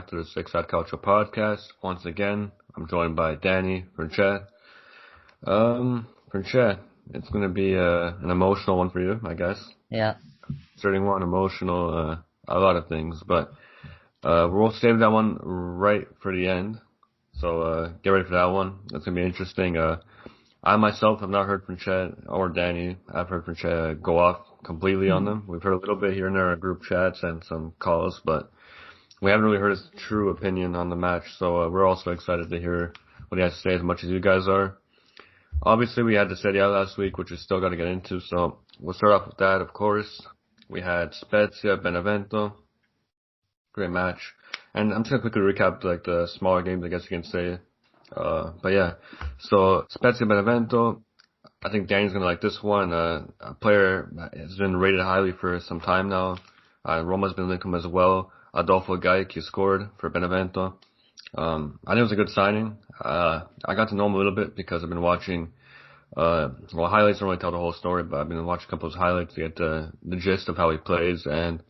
Chapter, the Six Out Calcio podcast. Once again, I'm joined by Danny, Francesco. Francesco, it's going to be an emotional one for you, I guess. Yeah. Starting one, emotional, a lot of things, but we'll save that one right for the end. So get ready for that one. It's going to be interesting. I myself have not heard Francesco or Danny. I've heard Francesco go off completely on them. We've heard a little bit here and there in group chats and some calls, but we haven't really heard his true opinion on the match. So we're also excited to hear what he has to say as much as you guys are. Obviously, we had the Serie A last week, which we still got to get into. So we'll start off with that, of course. We had Spezia-Benevento. Great match. And I'm just going to quickly recap like the smaller games, I guess you can say. But yeah, so Spezia-Benevento, I think Danny's going to like this one. A player has been rated highly for some time now. Roma's been linked him as well. Adolfo Gaik scored for Benevento. I think it was a good signing. I got to know him a little bit because I've been watching, highlights don't really tell the whole story, but I've been watching a couple of his highlights to get the gist of how he plays, and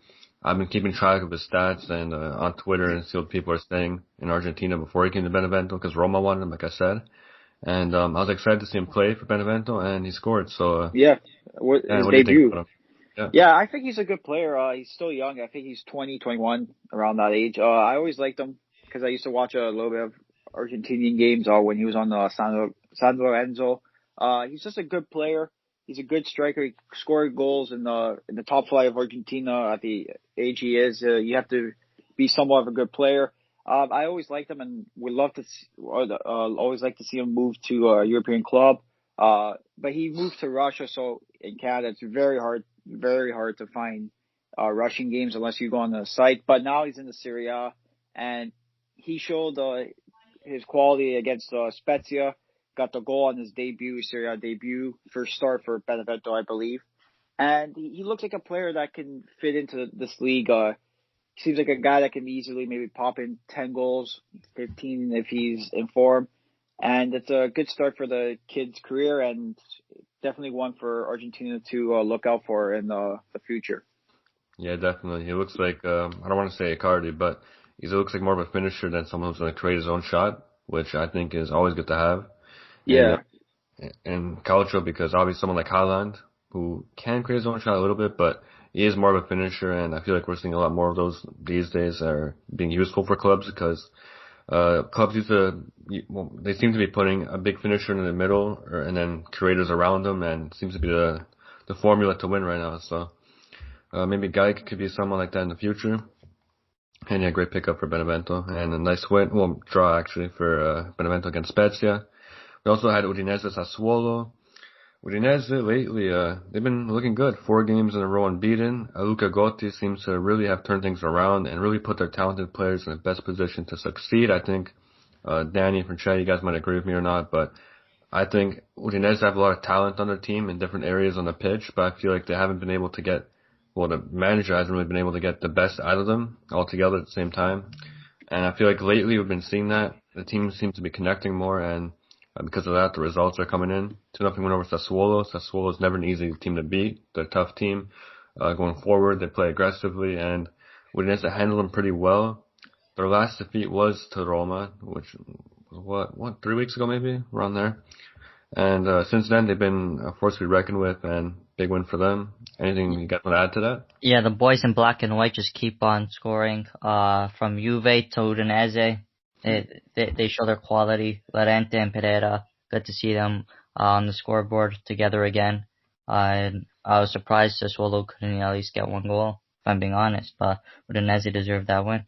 I've been keeping track of his stats and on Twitter and see what people are saying in Argentina before he came to Benevento because Roma wanted him, like I said. And I was excited to see him play for Benevento, and he scored. So his what do you think debut. about him? Yeah, I think he's a good player. He's still young. I think he's 20, 21, around that age. I always liked him because I used to watch a little bit of Argentinian games when he was on San Lorenzo. He's just a good player. He's a good striker. He scored goals in the top flight of Argentina at the age he is. You have to be somewhat of a good player. I always liked him and would love to always like to see him move to a European club. But he moved to Russia, so in Canada it's very hard to find Russian games unless you go on the site. But now he's in the Serie A, and he showed his quality against Spezia. Got the goal on his debut, Serie A debut, first start for Benevento, I believe. And he looks like a player that can fit into this league. He seems like a guy that can easily maybe pop in 10 goals, 15 if he's in form. And it's a good start for the kid's career and definitely one for Argentina to look out for in the future. Yeah, definitely. He looks like, I don't want to say Icardi, but he looks like more of a finisher than someone who's going to create his own shot, which I think is always good to have. Yeah. And Calcio, because obviously someone like Haaland, who can create his own shot a little bit, but he is more of a finisher, and I feel like we're seeing a lot more of those these days that are being useful for clubs because clubs they seem to be putting a big finisher in the middle and then creators around them, and it seems to be the formula to win right now. So maybe Gaik could be someone like that in the future. And yeah, great pickup for Benevento, and a nice draw actually for Benevento against Spezia. We also had Udinese-Sassuolo. Udinese lately, they've been looking good. 4 games in a row unbeaten. Luca Gotti seems to really have turned things around and really put their talented players in the best position to succeed. I think, Danny and Francesco, you guys might agree with me or not, but I think Udinese have a lot of talent on their team in different areas on the pitch, but I feel like they haven't been able to the manager hasn't really been able to get the best out of them all together at the same time. And I feel like lately we've been seeing that. The team seems to be connecting more, and because of that, the results are coming in. 2-0 win over Sassuolo. Sassuolo is never an easy team to beat. They're a tough team. Going forward, they play aggressively, and Udinese handled them pretty well. Their last defeat was to Roma, which was, 3 weeks ago maybe? Around there. And since then, they've been a force to be reckoned with, and big win for them. Anything you guys want to add to that? Yeah, the boys in black and white just keep on scoring. From Juve to Udinese, they show their quality. Llorente and Pereira, good to see them on the scoreboard together again. And I was surprised Sassuolo couldn't at least get 1 goal, if I'm being honest. But Udinese deserved that win.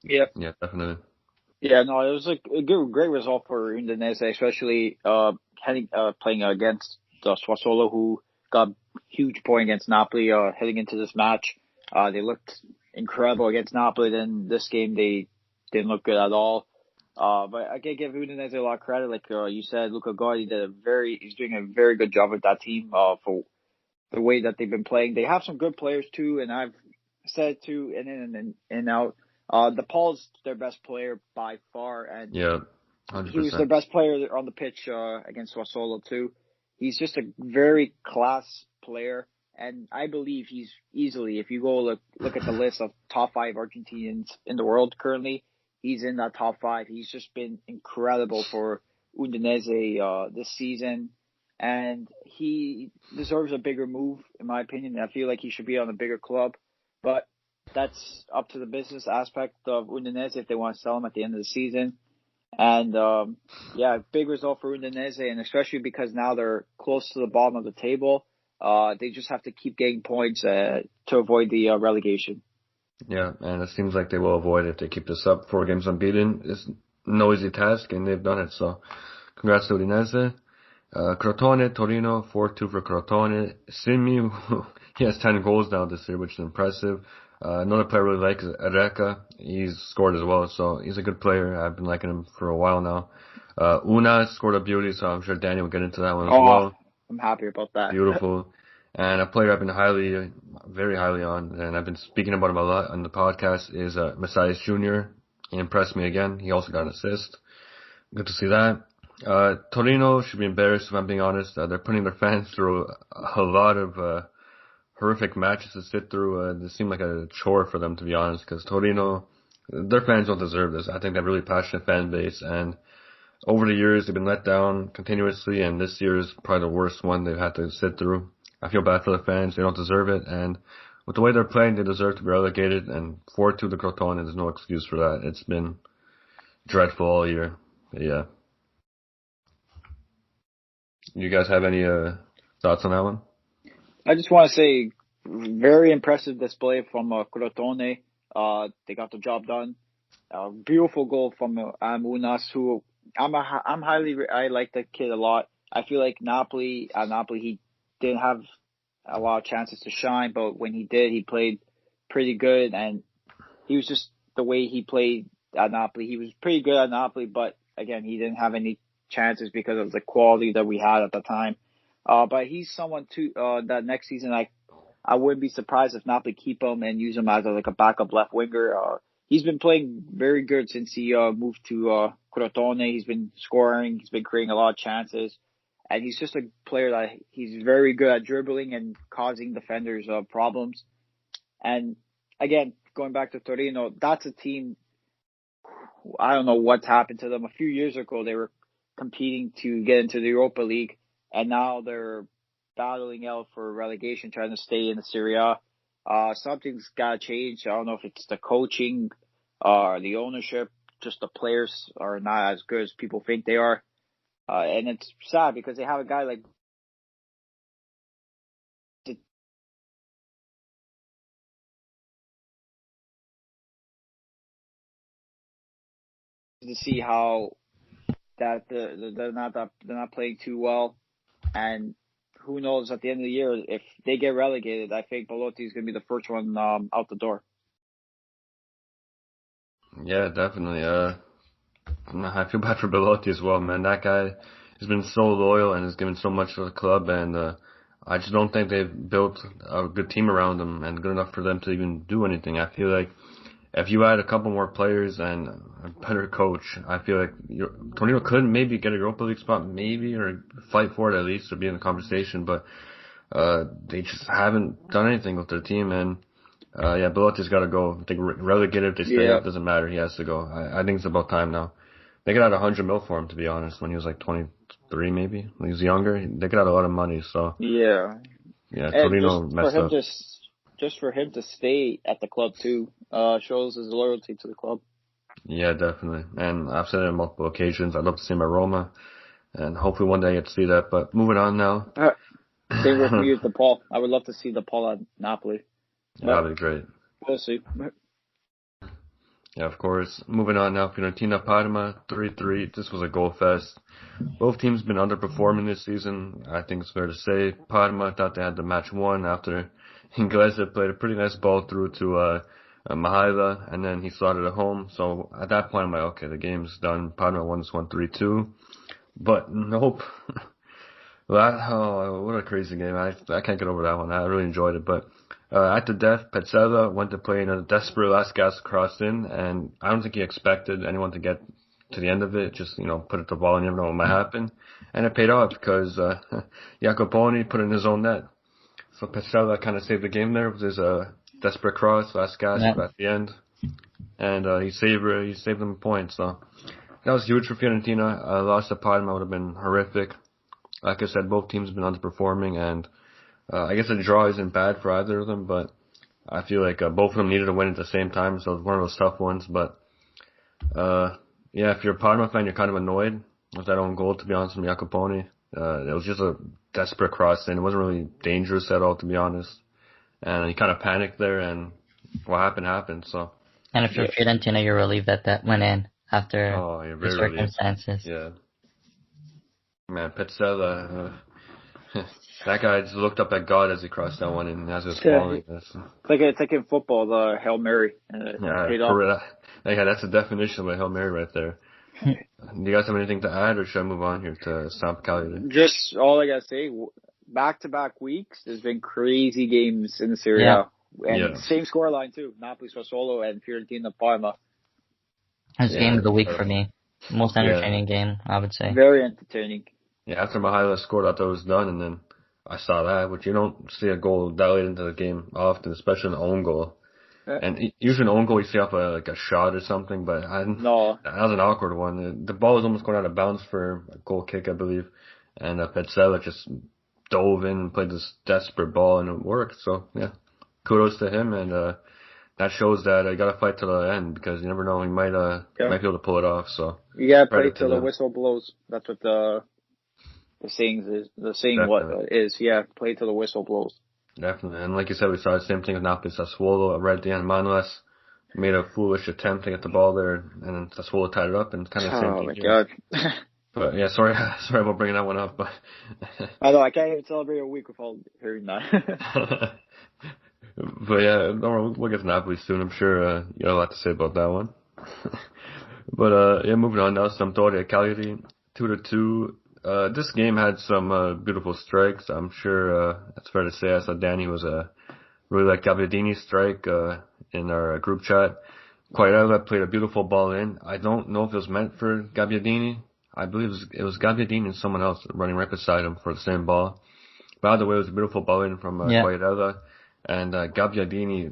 Yeah. Yeah, definitely. Yeah, no, it was a great result for Udinese, especially playing against Sassuolo, who got a huge point against Napoli heading into this match. They looked incredible against Napoli. Then this game they didn't look good at all. But I can give Udinese a lot of credit. Like you said, Luca Gotti he's doing a very good job with that team for the way that they've been playing. They have some good players too, and I've said too, in and out. The Paul's their best player by far, and yeah, 100%. He was their best player on the pitch against Sassuolo too. He's just a very class player. And I believe he's easily, if you go look at the list of top 5 Argentinians in the world currently, he's in that top 5. He's just been incredible for Udinese this season, and he deserves a bigger move, in my opinion. I feel like he should be on a bigger club, but that's up to the business aspect of Udinese if they want to sell him at the end of the season. And big result for Udinese, and especially because now they're close to the bottom of the table. They just have to keep getting points to avoid the relegation. Yeah, and it seems like they will avoid it if they keep this up. 4 games unbeaten. It's no easy task, and they've done it. So, congrats to Udinese. Crotone-Torino, 4-2 for Crotone. Simi, he has 10 goals now this year, which is impressive. Another player I really like is Recap. He's scored as well, so he's a good player. I've been liking him for a while now. Una scored a beauty, so I'm sure Danny will get into that one as well. I'm happy about that. Beautiful. And a player I've been very highly on, and I've been speaking about him a lot on the podcast, is Messias Jr. He impressed me again. He also got an assist. Good to see that. Torino should be embarrassed, if I'm being honest. They're putting their fans through a lot of horrific matches to sit through. They seem like a chore for them, to be honest, because Torino, their fans don't deserve this. I think they have a really passionate fan base, and over the years they've been let down continuously, and this year is probably the worst one they've had to sit through. I feel bad for the fans. They don't deserve it, and with the way they're playing, they deserve to be relegated, and 4-2 to Crotone, there's no excuse for that. It's been dreadful all year. But yeah. You guys have any thoughts on that one? I just want to say, very impressive display from Crotone. They got the job done. Beautiful goal from Unas, who I like the kid a lot. I feel like Napoli, he didn't have a lot of chances to shine, but when he did, he played pretty good, and he was just the way he played at Napoli. He was pretty good at Napoli, but again, he didn't have any chances because of the quality that we had at the time. But he's someone too that next season I wouldn't be surprised if Napoli keep him and use him as a backup left winger. He's been playing very good since he moved to Crotone. He's been scoring. He's been creating a lot of chances. And he's just a player that he's very good at dribbling and causing defenders problems. And again, going back to Torino, that's a team, I don't know what's happened to them. A few years ago, they were competing to get into the Europa League, and now they're battling out for relegation, trying to stay in the Serie A. Something's got to change. I don't know if it's the coaching or the ownership. Just the players are not as good as people think they are. And it's sad because they have a guy like to see how that they're not playing too well, and who knows at the end of the year if they get relegated. I think Belotti is going to be the first one out the door. Yeah, definitely. I feel bad for Belotti as well, man. That guy has been so loyal and has given so much to the club, and I just don't think they've built a good team around him and good enough for them to even do anything. I feel like if you add a couple more players and a better coach, I feel like Torino could maybe get a Europa League spot, maybe, or fight for it at least, or be in the conversation, but they just haven't done anything with their team, and Belotti's got to go. They relegated, if they stay up, doesn't matter, he has to go. I think it's about time now. They could add 100 mil for him, to be honest, when he was like 23 maybe, when he was younger. They could add a lot of money, so. Yeah, Torino messed up. Just for him to stay at the club too, shows his loyalty to the club. Yeah, definitely. And I've said it on multiple occasions. I'd love to see him at Roma, and hopefully one day I get to see that. But moving on now. Same with me with DePaul. I would love to see DePaul at Napoli. That'd be great. We'll see. Yeah, of course. Moving on now. Fiorentina-Parma 3-3. This was a goal fest. Both teams been underperforming this season. I think it's fair to say. Parma thought they had the match won after Inglese played a pretty nice ball through to Mihaila, and then he slotted it home. So at that point, I'm like, okay, the game's done. Parma won this one 3-2. But nope. What a crazy game. I can't get over that one. I really enjoyed it. But at the death, Petzela went to play in a desperate last gasp cross in, and I don't think he expected anyone to get to the end of it. Just, put it to the ball and you never know what might happen. And it paid off because Jacoponi put it in his own net. So Petzela kind of saved the game there with his desperate cross, last gasp at the end, and he saved them points. So that was huge for Fiorentina. Lost to Parma would have been horrific. Like I said, both teams have been underperforming, and I guess a draw isn't bad for either of them, but I feel like both of them needed to win at the same time, so it was one of those tough ones. But if you're a Parma fan, you're kind of annoyed with that own goal, to be honest, from Jacopone. It was just a desperate cross, and it wasn't really dangerous at all, to be honest. And he kind of panicked there, and what happened. So. And if you're Fiorentina, you're relieved that went in after the circumstances. Yeah. Man, Petzela, that guy just looked up at God as he crossed that one in as it was falling. It's like in football, the Hail Mary. That's the definition of a Hail Mary right there. Do you guys have anything to add, or should I move on here to Samp Cagliari? Just all I gotta say, back-to-back weeks, there's been crazy games in the Serie A. And same scoreline too, Napoli-Sassuolo and Fiorentina-Parma. That's game of the week for me. Most entertaining game, I would say. Very entertaining. Yeah, after Mihaila scored, I thought it was done, and then I saw that, which you don't see a goal that late into the game often, especially an own goal. And usually an own goal you see off a shot or something, but no, that was an awkward one. The ball was almost going out of bounds for a goal kick, I believe, and Petzela just dove in and played this desperate ball, and it worked. So yeah, kudos to him, and that shows that you got to fight to the end, because you never know, he might be able to pull it off. So you got to play till the whistle blows. That's what the saying is. The saying play till the whistle blows. Definitely. And like you said, we saw the same thing with Napoli-Sassuolo. Right at the end, Manolas made a foolish attempt to get the ball there, and then Sassuolo tied it up, and kind of the same thing. Oh, my God. But, yeah, sorry about bringing that one up. But I know, I can't even celebrate a week without hearing that. But, yeah, we'll get to Napoli soon. I'm sure you have a lot to say about that one. But, moving on now, Sampdoria-Cagliari, 2-2. This game had some beautiful strikes. I'm sure it's fair to say. I saw Danny was really like Gabbiadini's strike in our group chat. Quagliarella played a beautiful ball in. I don't know if it was meant for Gabbiadini. I believe it was Gabbiadini and someone else running right beside him for the same ball. By the way, it was a beautiful ball in from Quagliarella, and Gabbiadini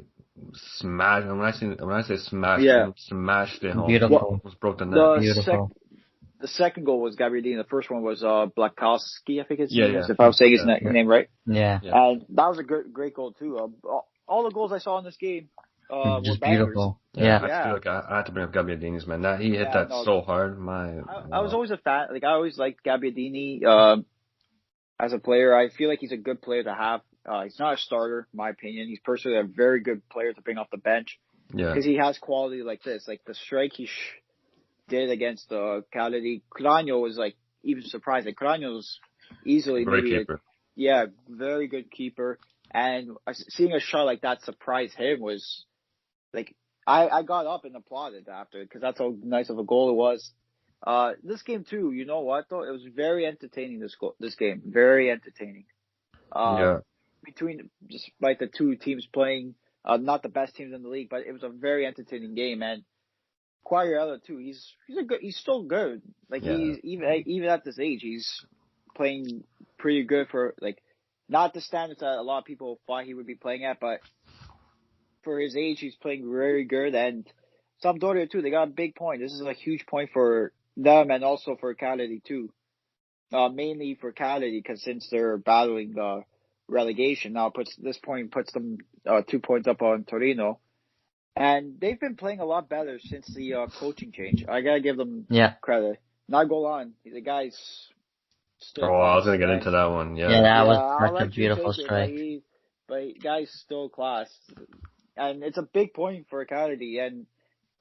smashed. When I say smashed, smashed it home. Beautiful. Almost broke the net. Beautiful. The second goal was Gabbiadini. The first one was Blakowski, I think it's if I was saying his name right. Yeah. And that was a great goal too. All the goals I saw in this game were just bangers. beautiful. I feel like I had to bring up Gabbiadini's, man. He hit that so hard. I was always a fan. Like, I always liked Gabbiadini as a player. I feel like he's a good player to have. He's not a starter, in my opinion. He's personally a very good player to bring off the bench. Yeah. Because he has quality like this. Like the strike he did against Cagliari. Cragno was like even surprised. Like Cragno was easily great keeper. Very good keeper. And seeing a shot like that surprise him was like I got up and applauded after, because that's how nice of a goal it was. This game too, you know what though? It was very entertaining. This game, very entertaining. Between just like the two teams playing, not the best teams in the league, but it was a very entertaining game. And Quagliarella too. He's still good. Like he's even at this age, he's playing pretty good for like not the standards that a lot of people thought he would be playing at, but for his age, he's playing very good. And Sampdoria too, they got a big point. This is a huge point for them and also for Cagliari too. Mainly for Cagliari, because since they're battling relegation now, puts them 2 points up on Torino. And they've been playing a lot better since the coaching change. I gotta give them credit. Not Golan. The guy's still. Oh, I was gonna get into that one. Yeah, that was such a beautiful strike. But guy's still class, and it's a big point for Cagliari. And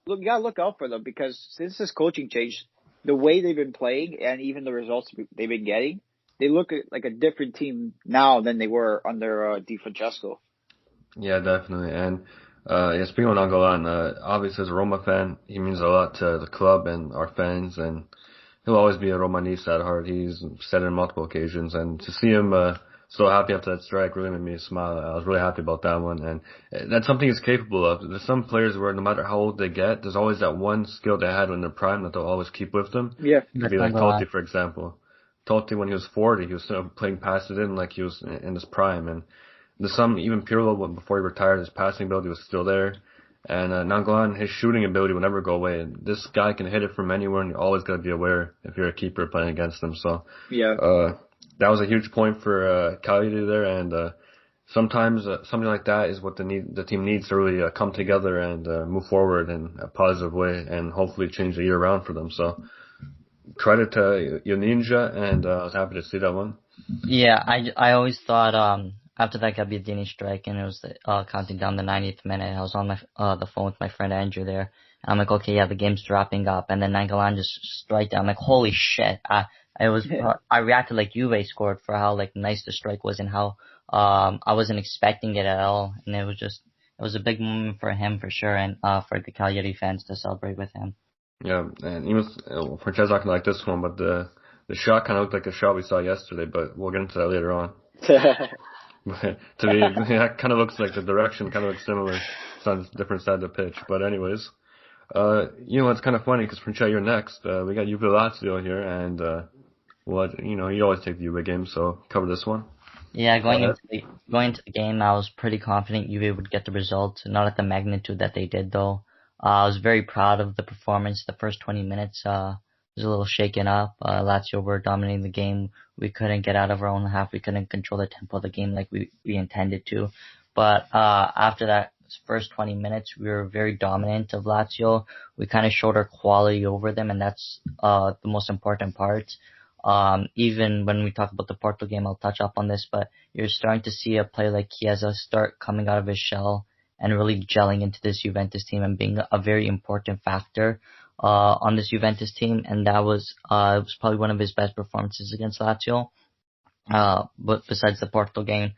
look, you gotta look out for them, because since this coaching change, the way they've been playing and even the results they've been getting, they look like a different team now than they were under Di Francesco. Yeah, definitely. And speaking of Nangolan, obviously as a Roma fan, he means a lot to the club and our fans, and he'll always be a Romanista at heart. He's said it on multiple occasions, and to see him so happy after that strike really made me smile. I was really happy about that one, and that's something he's capable of. There's some players where no matter how old they get, there's always that one skill they had when they're prime that they'll always keep with them. Yeah. It'd be like Totti, for example. Totti, when he was 40, he was still playing passes in like he was in his prime, and even Pirlo, before he retired, his passing ability was still there. And Nainggolan, his shooting ability will never go away. This guy can hit it from anywhere, and you always got to be aware if you're a keeper playing against him. So Yeah. that was a huge point for Cagliari there, and sometimes something like that is what the team needs to really come together and move forward in a positive way, and hopefully change the year around for them. So credit to Ninja, and I was happy to see that one. Yeah, I always thought after that Gabbiadini strike and it was counting down the 90th minute, I was on the phone with my friend Andrew there. And I'm like, okay, yeah, the game's wrapping up, and then Nainggolan just strike down. I'm like, holy shit! I reacted like Juve scored for how like nice the strike was and how I wasn't expecting it at all, and it was a big moment for him for sure, and for the Cagliari fans to celebrate with him. Yeah, and even Francesco not gonna like this one, but the shot kind of looked like the shot we saw yesterday, but we'll get into that later on. But to me, that kind of looks like the direction kind of looks similar. It's on a different side of the pitch. But anyways, it's kind of funny because Francesco, you're next. We got Juve-Lazio here, and you always take the Juve game, so cover this one. Yeah, going into the game, I was pretty confident Juve would get the result, not at the magnitude that they did though. I was very proud of the performance. The first 20 minutes was a little shaken up. Lazio were dominating the game. We couldn't get out of our own half. We couldn't control the tempo of the game like we intended to. But after that first 20 minutes, we were very dominant of Lazio. We kind of showed our quality over them, and that's the most important part. Even when we talk about the Porto game, I'll touch up on this, but you're starting to see a player like Chiesa start coming out of his shell and really gelling into this Juventus team and being a very important factor on this Juventus team, and that was it was probably one of his best performances against Lazio, but besides the Porto game.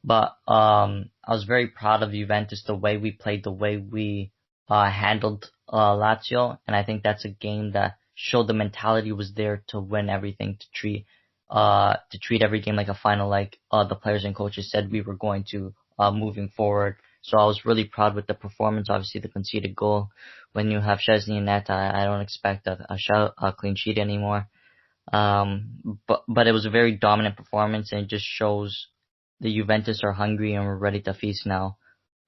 But I was very proud of Juventus, the way we played, the way we handled Lazio, and I think that's a game that showed the mentality was there to win everything, to treat every game like a final, like the players and coaches said we were going to moving forward. So I was really proud with the performance. Obviously, the conceded goal. When you have Szczesny in net, I don't expect a clean sheet anymore. But it was a very dominant performance, and it just shows the Juventus are hungry and we're ready to feast now.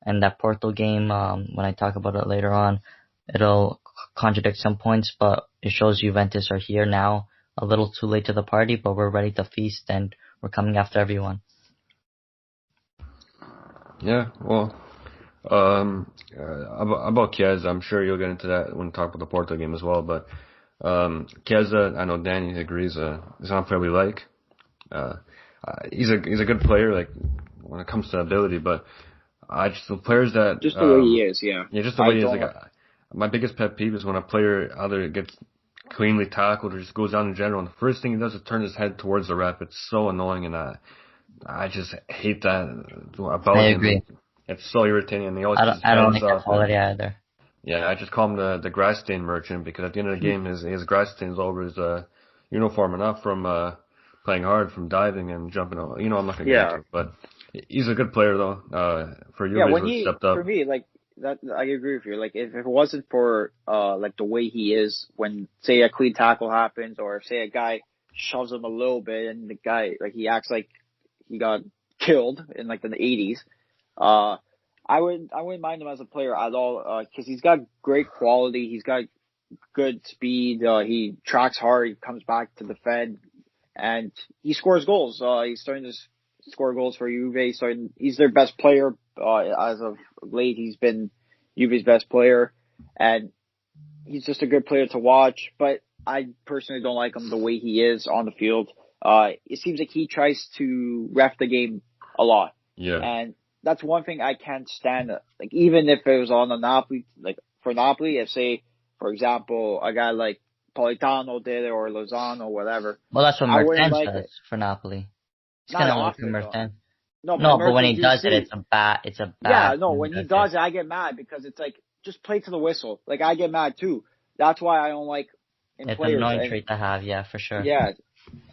And that Porto game, when I talk about it later on, it'll contradict some points, but it shows Juventus are here now, a little too late to the party, but we're ready to feast and we're coming after everyone. Yeah, well, about Chiesa, I'm sure you'll get into that when we talk about the Porto game as well, but Chiesa, I know Danny agrees, is not a player we like. He's a good player, like, when it comes to ability, but the players that... Just the way he is, yeah. Yeah, just the way he is. Like, my biggest pet peeve is when a player either gets cleanly tackled or just goes down in general, and the first thing he does is turn his head towards the ref. It's so annoying, and I just hate that about him. I agree. It's so irritating, and he always I don't like that quality either. Yeah, I just call him the grass stain merchant, because at the end of the game, his grass stains all over his uniform, and not from playing hard, from diving and jumping. I'm not gonna get into it, but he's a good player though. For you, when he stepped up. For me, like that, I agree with you. Like if it wasn't for like the way he is, when say a clean tackle happens, or if, say a guy shoves him a little bit, and the guy like he acts like he got killed in like the 80s. I wouldn't mind him as a player at all, because he's got great quality. He's got good speed. He tracks hard. He comes back to defend, and he scores goals. He's starting to score goals for Juve. He's their best player. As of late, he's been Juve's best player, and he's just a good player to watch. But I personally don't like him the way he is on the field. It seems like he tries to ref the game a lot. Yeah. And that's one thing I can't stand. Like, even if it was on the Napoli, like for Napoli, if say, for example, a guy like Politano did it, or Lozano, or whatever. Well, that's what Mertens does for Napoli. It's kind of like Mertens. No, but when he does it, it's a bad. Yeah, no, when he does it, I get mad, because it's like, just play to the whistle. Like, I get mad too. That's why I don't like It's an annoying trait to have, yeah, for sure. Yeah,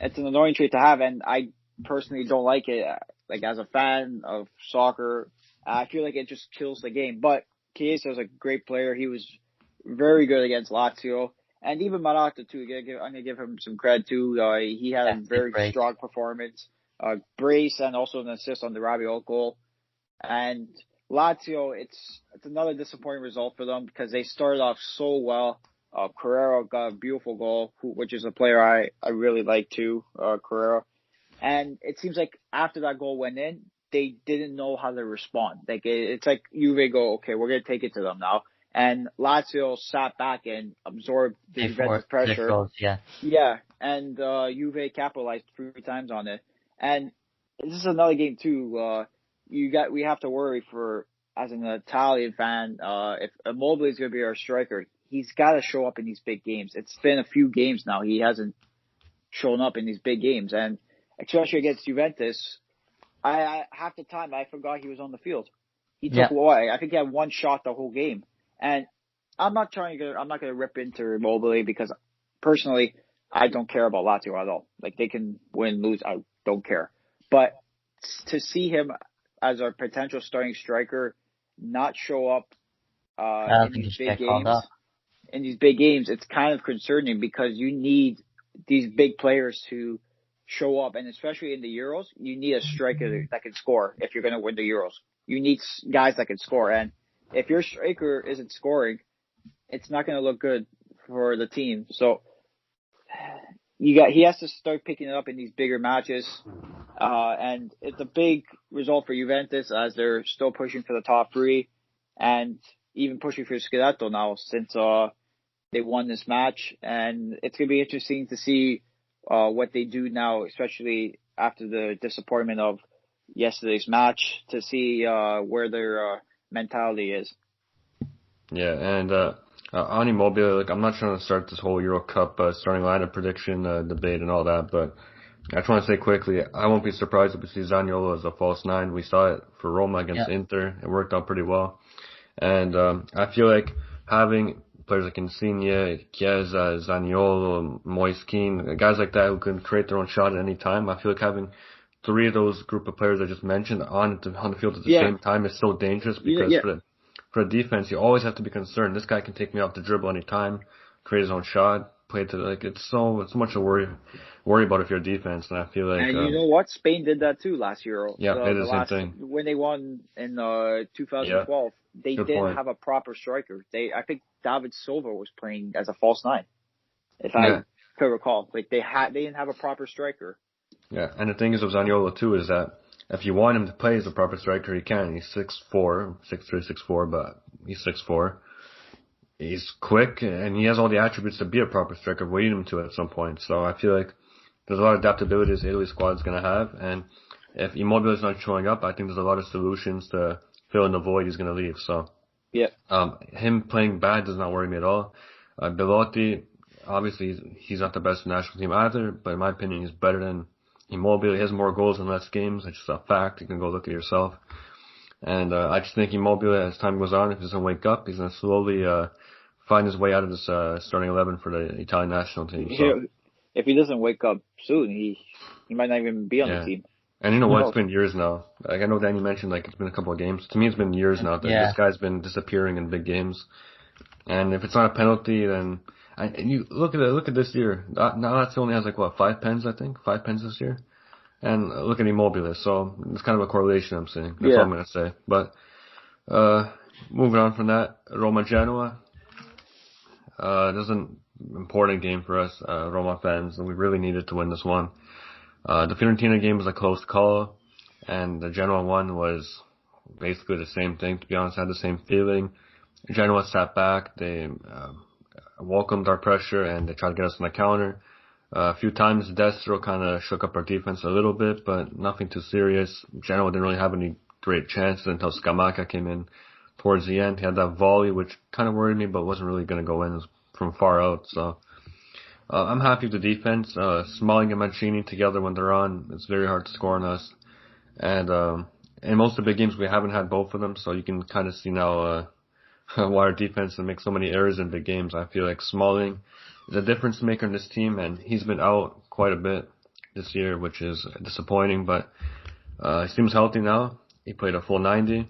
it's an annoying trait to have, and I personally don't like it. Like, as a fan of soccer, I feel like it just kills the game. But Chiesa is a great player. He was very good against Lazio, and even Morata too. I'm gonna give him some credit too. He had a very strong performance. Brace, and also an assist on the Rabiot goal. And Lazio, it's another disappointing result for them because they started off so well. Carrera got a beautiful goal, which is a player I really like too, Carrera. And it seems like after that goal went in, they didn't know how to respond. Like it's like Juve go, okay, we're gonna take it to them now. And Lazio sat back and absorbed the Juventus pressure. Goals, yeah. Yeah, and Juve capitalized 3 times on it. And this is another game too. We have to worry for, as an Italian fan, if Immobile is going to be our striker, he's got to show up in these big games. It's been a few games now he hasn't shown up in these big games, and especially against Juventus, I half the time I forgot he was on the field. He took I think he had one shot the whole game, and I'm not going to rip into Immobile because personally I don't care about Lazio at all. Like they can win, lose, I don't care. But to see him as our potential starting striker not show up in these big games, it's kind of concerning because you need these big players to show up, and especially in the Euros, you need a striker that can score if you're going to win the Euros. You need guys that can score, and if your striker isn't scoring, it's not going to look good for the team. So he has to start picking it up in these bigger matches, and it's a big result for Juventus as they're still pushing for the top 3 and even pushing for Scudetto now since they won this match. And it's going to be interesting to see what they do now, especially after the disappointment of yesterday's match, to see where their mentality is. Yeah, and on Immobile, like I'm not trying to start this whole Euro Cup starting lineup prediction debate and all that, but I just want to say quickly, I won't be surprised if we see Zaniolo as a false 9. We saw it for Roma against Inter. It worked out pretty well. And I feel like having players like Insigne, Chiesa, Zaniolo, Moise Kean, guys like that who can create their own shot at any time, I feel like having 3 of those group of players I just mentioned on the field at the same time is so dangerous because for a defense, you always have to be concerned. This guy can take me off the dribble any time, create his own shot, play to it's so much to worry about if you're a defense. And I feel like and you know what, Spain did that too last Euro. Yeah, they did the same thing when they won in 2012. They didn't have a proper striker. I think David Silva was playing as a false 9, if I could recall. Like they didn't have a proper striker. Yeah, and the thing is with Zaniolo too is that if you want him to play as a proper striker, he can. He's 6'4", 6'3", 6'4", but he's 6'4". He's quick, and he has all the attributes to be a proper striker. We need him to at some point. So I feel like there's a lot of adaptability this Italy squad is going to have. And if Immobile is not showing up, I think there's a lot of solutions to fill in the void he's going to leave. So him playing bad does not worry me at all. Belotti, obviously, he's not the best national team either, but in my opinion, he's better than Immobile. He has more goals in less games. It's just a fact. You can go look at it yourself. And I just think Immobile, as time goes on, if he doesn't wake up, he's going to slowly find his way out of this starting 11 for the Italian national team. So, if he doesn't wake up soon, he might not even be on the team. And you know what? It's been years now. Like I know Danny mentioned, like it's been a couple of games. To me, it's been years now that this guy's been disappearing in big games. And if it's not a penalty, then and you look at this year. Now Lazio only has 5 pens, I think, 5 pens this year. And look at Immobile. So it's kind of a correlation I'm saying. That's all I'm gonna say. But moving on from that, Roma-Genoa. This is an important game for us, Roma fans, and we really needed to win this one. The Fiorentina game was a close call, and the Genoa one was basically the same thing. To be honest, I had the same feeling. Genoa sat back. They welcomed our pressure, and they tried to get us on the counter. A few times, Destro kind of shook up our defense a little bit, but nothing too serious. Genoa didn't really have any great chances until Scamacca came in towards the end. He had that volley, which kind of worried me, but wasn't really going to go in. It was from far out, so I'm happy with the defense. Smalling and Mancini together when they're on, it's very hard to score on us. And in most of the big games, we haven't had both of them, so you can kind of see now why our defense makes so many errors in big games. I feel like Smalling is a difference maker in this team, and he's been out quite a bit this year, which is disappointing, but he seems healthy now. He played a full 90.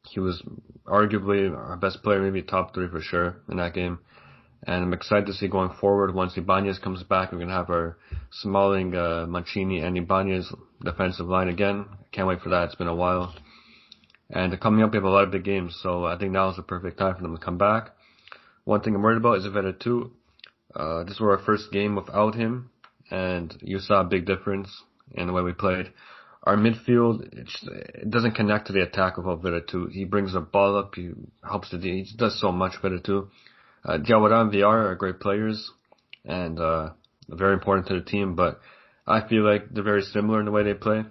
He was arguably our best player, maybe top 3 for sure in that game. And I'm excited to see going forward. Once Ibanez comes back, we're going to have our Smalling, Mancini, and Ibanez defensive line again. Can't wait for that. It's been a while. And coming up, we have a lot of big games, so I think now is the perfect time for them to come back. One thing I'm worried about is Veretout. This was our first game without him, and you saw a big difference in the way we played. Our midfield, it doesn't connect to the attack without Veretout. He brings the ball up, he helps he does so much, Veretout. Diawara and VR are great players, and very important to the team, but I feel like they're very similar in the way they play.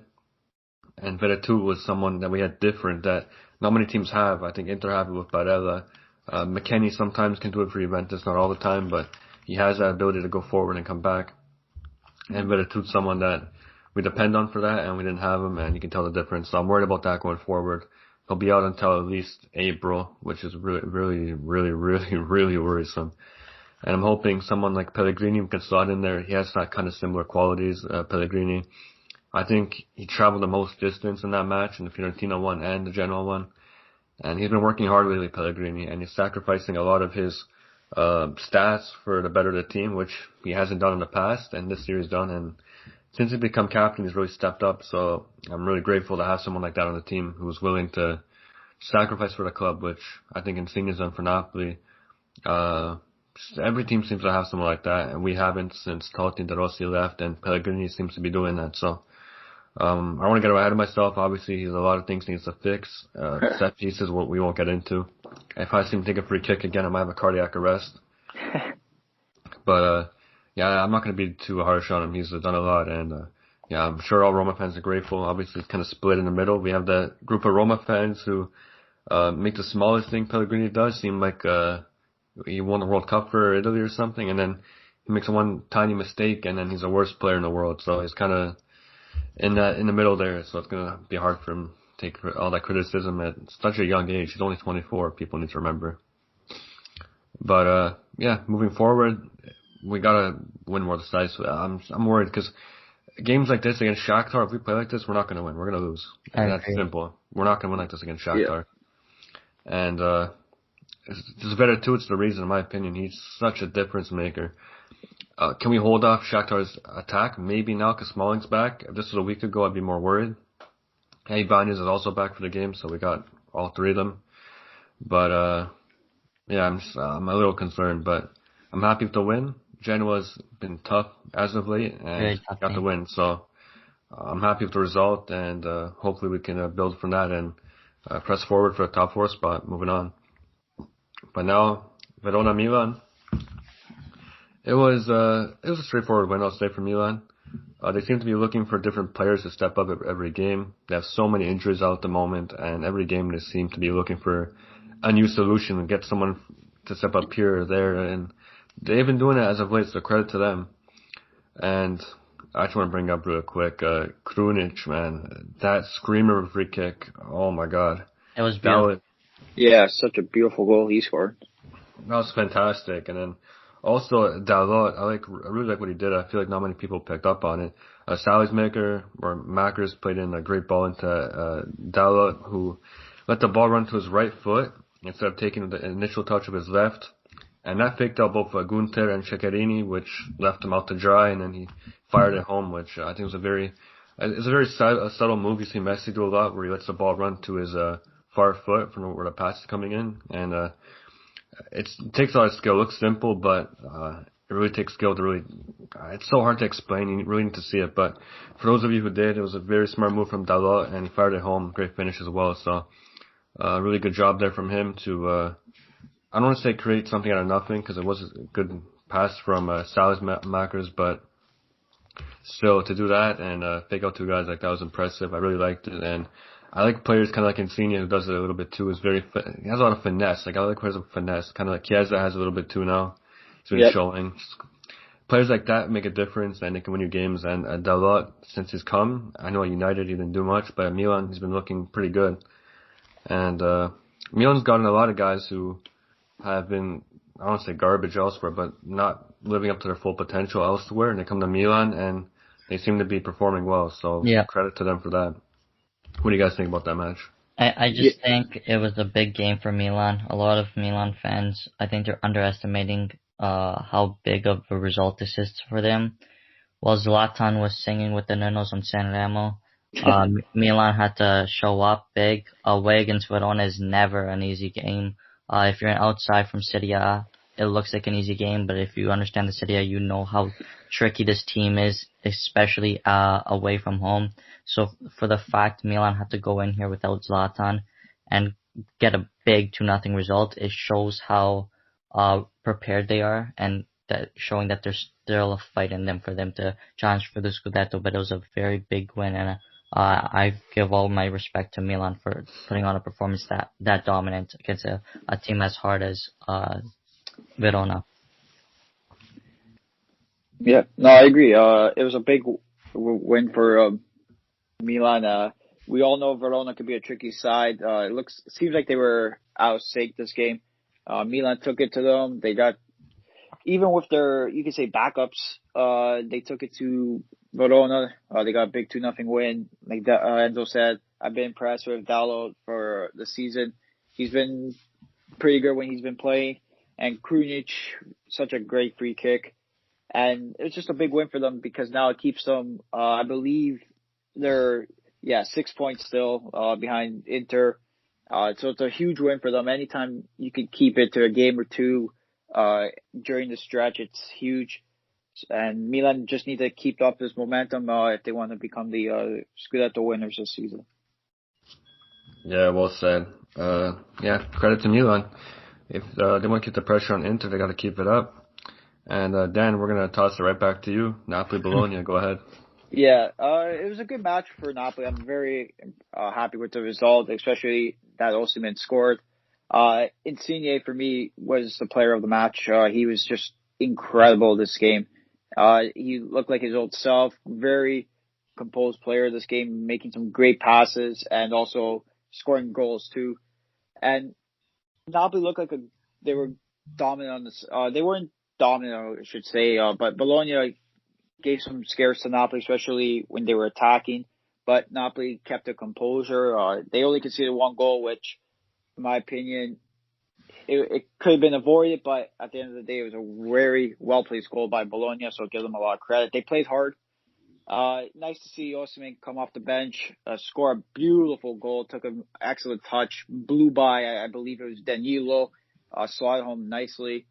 And Veretout was someone that we had different that not many teams have. I think Inter have it with Barella. McKennie sometimes can do it for Juventus, not all the time, but he has that ability to go forward and come back. And Veretout's someone that we depend on for that, and we didn't have him, and you can tell the difference. So I'm worried about that going forward. He'll be out until at least April, which is really worrisome. And I'm hoping someone like Pellegrini can slot in there. He has that kind of similar qualities, Pellegrini. I think he traveled the most distance in that match, in the Fiorentina one and the Genoa one. And he's been working hard lately, Pellegrini, and he's sacrificing a lot of his stats for the better of the team, which he hasn't done in the past, and this year he's done. And since he's become captain, he's really stepped up. So I'm really grateful to have someone like that on the team who's willing to sacrifice for the club, which I think Insigne's done for Napoli. Every team seems to have someone like that, and we haven't since Totti and De Rossi left, and Pellegrini seems to be doing that. So I want to get ahead of myself. Obviously, he's a lot of things he needs to fix. Set pieces, what we won't get into. If I see him take a free kick again, I might have a cardiac arrest. But yeah, I'm not going to be too harsh on him. He's done a lot, and yeah, I'm sure all Roma fans are grateful. Obviously, it's kind of split in the middle. We have the group of Roma fans who make the smallest thing Pellegrini does seem like he won the World Cup for Italy or something, and then he makes one tiny mistake, and then he's the worst player in the world. So he's kind of in the middle there. So it's gonna be hard for him to take all that criticism at such a young age. He's only 24. People need to remember. But yeah, moving forward, we gotta win more decisively. I'm worried because games like this against Shakhtar, if we play like this, we're not gonna win. We're gonna lose. And that's simple. We're not gonna win like this against Shakhtar. Yeah. And just Veretout, it's the reason, in my opinion. He's such a difference maker. Can we hold off Shakhtar's attack? Maybe now, because Smalling's back. If this was a week ago, I'd be more worried. Hey, Ibanez is also back for the game, so we got all three of them. But yeah, I'm a little concerned, but I'm happy with the win. Genoa's been tough as of late, and got the win. So I'm happy with the result, and hopefully we can build from that and press forward for a top 4 spot. Moving on. But now, Verona-Milan. It was a straightforward win, I'll say, for Milan. They seem to be looking for different players to step up every game. They have so many injuries out at the moment, and every game they seem to be looking for a new solution and get someone to step up here or there. And they've been doing it as of late, so credit to them. And I just want to bring up real quick, Krunic, man, that screamer of a free kick. Oh my God. It was beautiful. Yeah, such a beautiful goal he scored. That was fantastic. And then also Dalot, I really like what he did. I feel like not many people picked up on it. Salismaker or Makers played in a great ball into Dalot, who let the ball run to his right foot instead of taking the initial touch of his left. And that faked out both Gunter and Cecarini, which left him out to dry, and then he fired it home, which I think was a very subtle move. You see Messi do a lot, where he lets the ball run to his far foot from where the pass is coming in, and it takes a lot of skill. It looks simple, but it really takes skill to really. It's so hard to explain. You really need to see it. But for those of you who did, it was a very smart move from Dalot, and he fired it home. Great finish as well. So, really good job there from him to. I don't want to say create something out of nothing, because it was a good pass from Salismakers, but still to do that and fake out two guys like that was impressive. I really liked it, and I like players kind of like Insigne, who does it a little bit too. He has a lot of finesse. Like I like players with finesse, kind of like Chiesa has a little bit too now. He's been showing. Players like that make a difference, and they can win you games. And Dalot, since he's come, I know at United he didn't do much, but at Milan he's been looking pretty good. And Milan's gotten a lot of guys who have been, I don't want to say garbage elsewhere, but not living up to their full potential elsewhere, and they come to Milan and they seem to be performing well. So credit to them for that. What do you guys think about that match? I just think it was a big game for Milan. A lot of Milan fans, I think they're underestimating how big of a result this is for them. While Zlatan was singing with the Ninos on Sanremo, Milan had to show up big. Away against Verona is never an easy game. If you're an outside from Serie A, it looks like an easy game, but if you understand the Serie A, you know how tricky this team is, especially away from home. So for the fact Milan had to go in here without Zlatan and get a big 2-0 result, it shows how prepared they are, and that showing that there's still a fight in them for them to challenge for the Scudetto. But it was a very big win, and I give all my respect to Milan for putting on a performance that dominant against a team as hard as Verona. Yeah, no, I agree. It was a big win for Milan. We all know Verona could be a tricky side. It seems like they were out of sync this game. Milan took it to them. They got, even with their, you could say, backups, they took it to Verona. They got a big 2-0 win. Like Enzo said, I've been impressed with Dallo for the season. He's been pretty good when he's been playing. And Krunic, such a great free kick. And it's just a big win for them because now it keeps them, I believe they're, 6 points still behind Inter. So it's a huge win for them. Anytime you can keep it to a game or two during the stretch, it's huge. And Milan just need to keep up this momentum if they want to become the Scudetto winners this season. Yeah, well said. Credit to Milan. If they want to keep the pressure on Inter, they got to keep it up. And Dan, we're going to toss it right back to you. Napoli-Bologna, go ahead. Yeah, it was a good match for Napoli. I'm very happy with the result, especially that Osimhen scored. Insigne, for me, was the player of the match. He was just incredible this game. He looked like his old self, very composed player this game, making some great passes and also scoring goals too. And Napoli looked like they were dominant on this. They weren't dominant, I should say, but Bologna gave some scares to Napoli, especially when they were attacking. But Napoli kept their composure. They only conceded one goal, which, in my opinion, it could have been avoided. But at the end of the day, it was a very well-placed goal by Bologna, so I give them a lot of credit. They played hard. Nice to see Osimhen come off the bench, score a beautiful goal, took an excellent touch, blew by, I believe it was Danilo, slotted home nicely.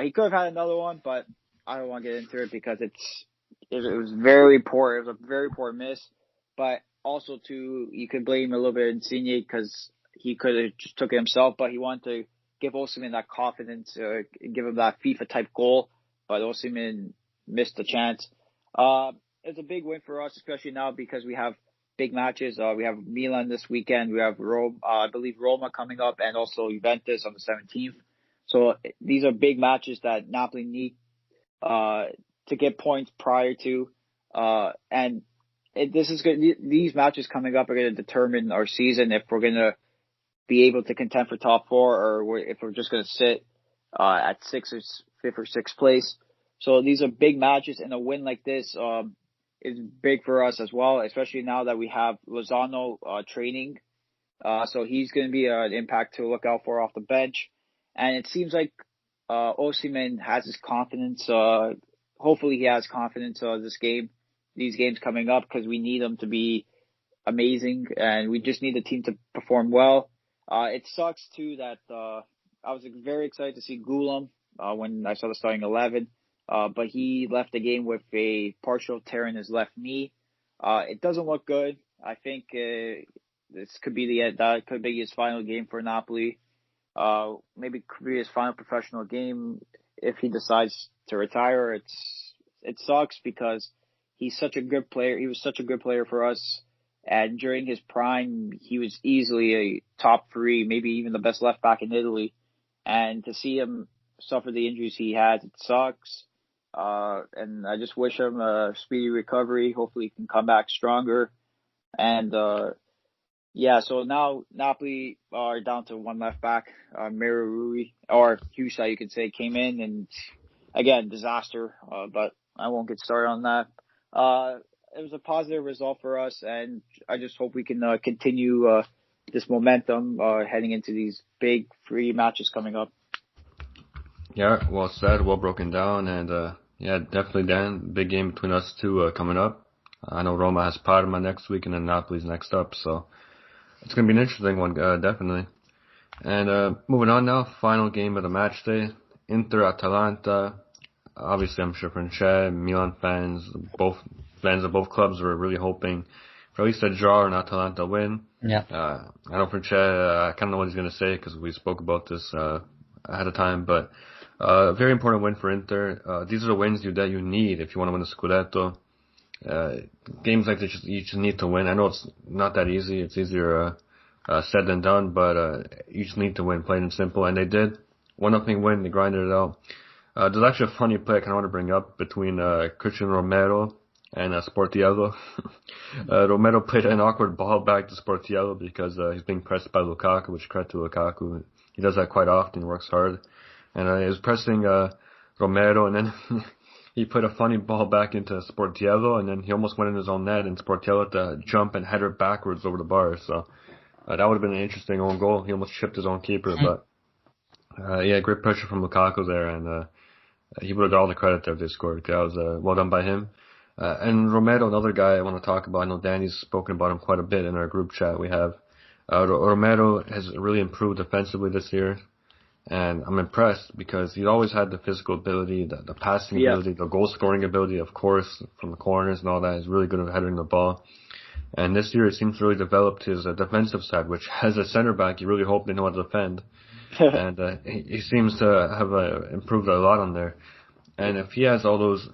He could have had another one, but I don't want to get into it because it was very poor. It was a very poor miss. But also, too, you could blame a little bit Insigne because he could have just took it himself, but he wanted to give Osimhen that confidence, give him that FIFA-type goal. But Osimhen missed the chance. It's a big win for us, especially now because we have big matches. We have Milan this weekend. We have I believe Roma coming up, and also Juventus on the 17th. So these are big matches that Napoli need to get points prior to, this is good. These matches coming up are going to determine our season, if we're going to be able to contend for top four, or if we're just going to sit at fifth or sixth place. So these are big matches, and a win like this is big for us as well, especially now that we have Lozano training. So he's going to be an impact to look out for off the bench. And it seems like Osimhen has his confidence. Hopefully he has confidence these games coming up, because we need him to be amazing, and we just need the team to perform well. It sucks too that I was very excited to see Gulam when I saw the starting 11, but he left the game with a partial tear in his left knee. It doesn't look good. I think this could be that could be his final game for Napoli. Maybe could be his final professional game if he decides to retire. It sucks because he's such a good player. He was such a good player for us. And during his prime, he was easily a top 3, maybe even the best left back in Italy. And to see him suffer the injuries he has, it sucks. And I just wish him a speedy recovery. Hopefully he can come back stronger. And, so now Napoli are down to one left back. Miro Rui, or Chiesa, you could say, came in, and again, disaster. But I won't get started on that. It was a positive result for us, and I just hope we can continue this momentum heading into these big 3 matches coming up. Yeah, well said, well broken down, and definitely, Dan, big game between us two coming up. I know Roma has Parma next week and then Napoli's next up, so it's going to be an interesting one, definitely. And moving on now, final game of the match day, Inter-Atalanta. Obviously, I'm sure Francesco, Milan fans, both fans of both clubs were really hoping for at least a draw or an Atalanta win. Yeah. I know Francesco, I kind of know what he's going to say because we spoke about this ahead of time, but a very important win for Inter. These are the wins that you need if you want to win the Scudetto. Games like this, you just need to win. I know it's not that easy. It's easier said than done, but you just need to win, plain and simple. And they did. 1-0 win. They grinded it out. There's actually a funny play I kind of want to bring up between Cristian Romero and Sportiello. Romero played an awkward ball back to Sportiello because he's being pressed by Lukaku, which credit to Lukaku. He does that quite often. He works hard. And he was pressing Romero, and then he put a funny ball back into Sportiello, and then he almost went in his own net, and Sportiello had to jump and header backwards over the bar. So that would have been an interesting own goal. He almost chipped his own keeper, but yeah, great pressure from Lukaku there, and he would have got all the credit there if they scored. That was well done by him. And Romero, another guy I want to talk about. I know Danny's spoken about him quite a bit in our group chat we have. Romero has really improved defensively this year. And I'm impressed because he's always had the physical ability, the passing ability, the goal scoring ability, of course, from the corners and all that. He's really good at heading the ball. And this year, it seems to really developed his defensive side, which as a center back, you really hope they know how to defend. And he seems to have improved a lot on there. And if he has all those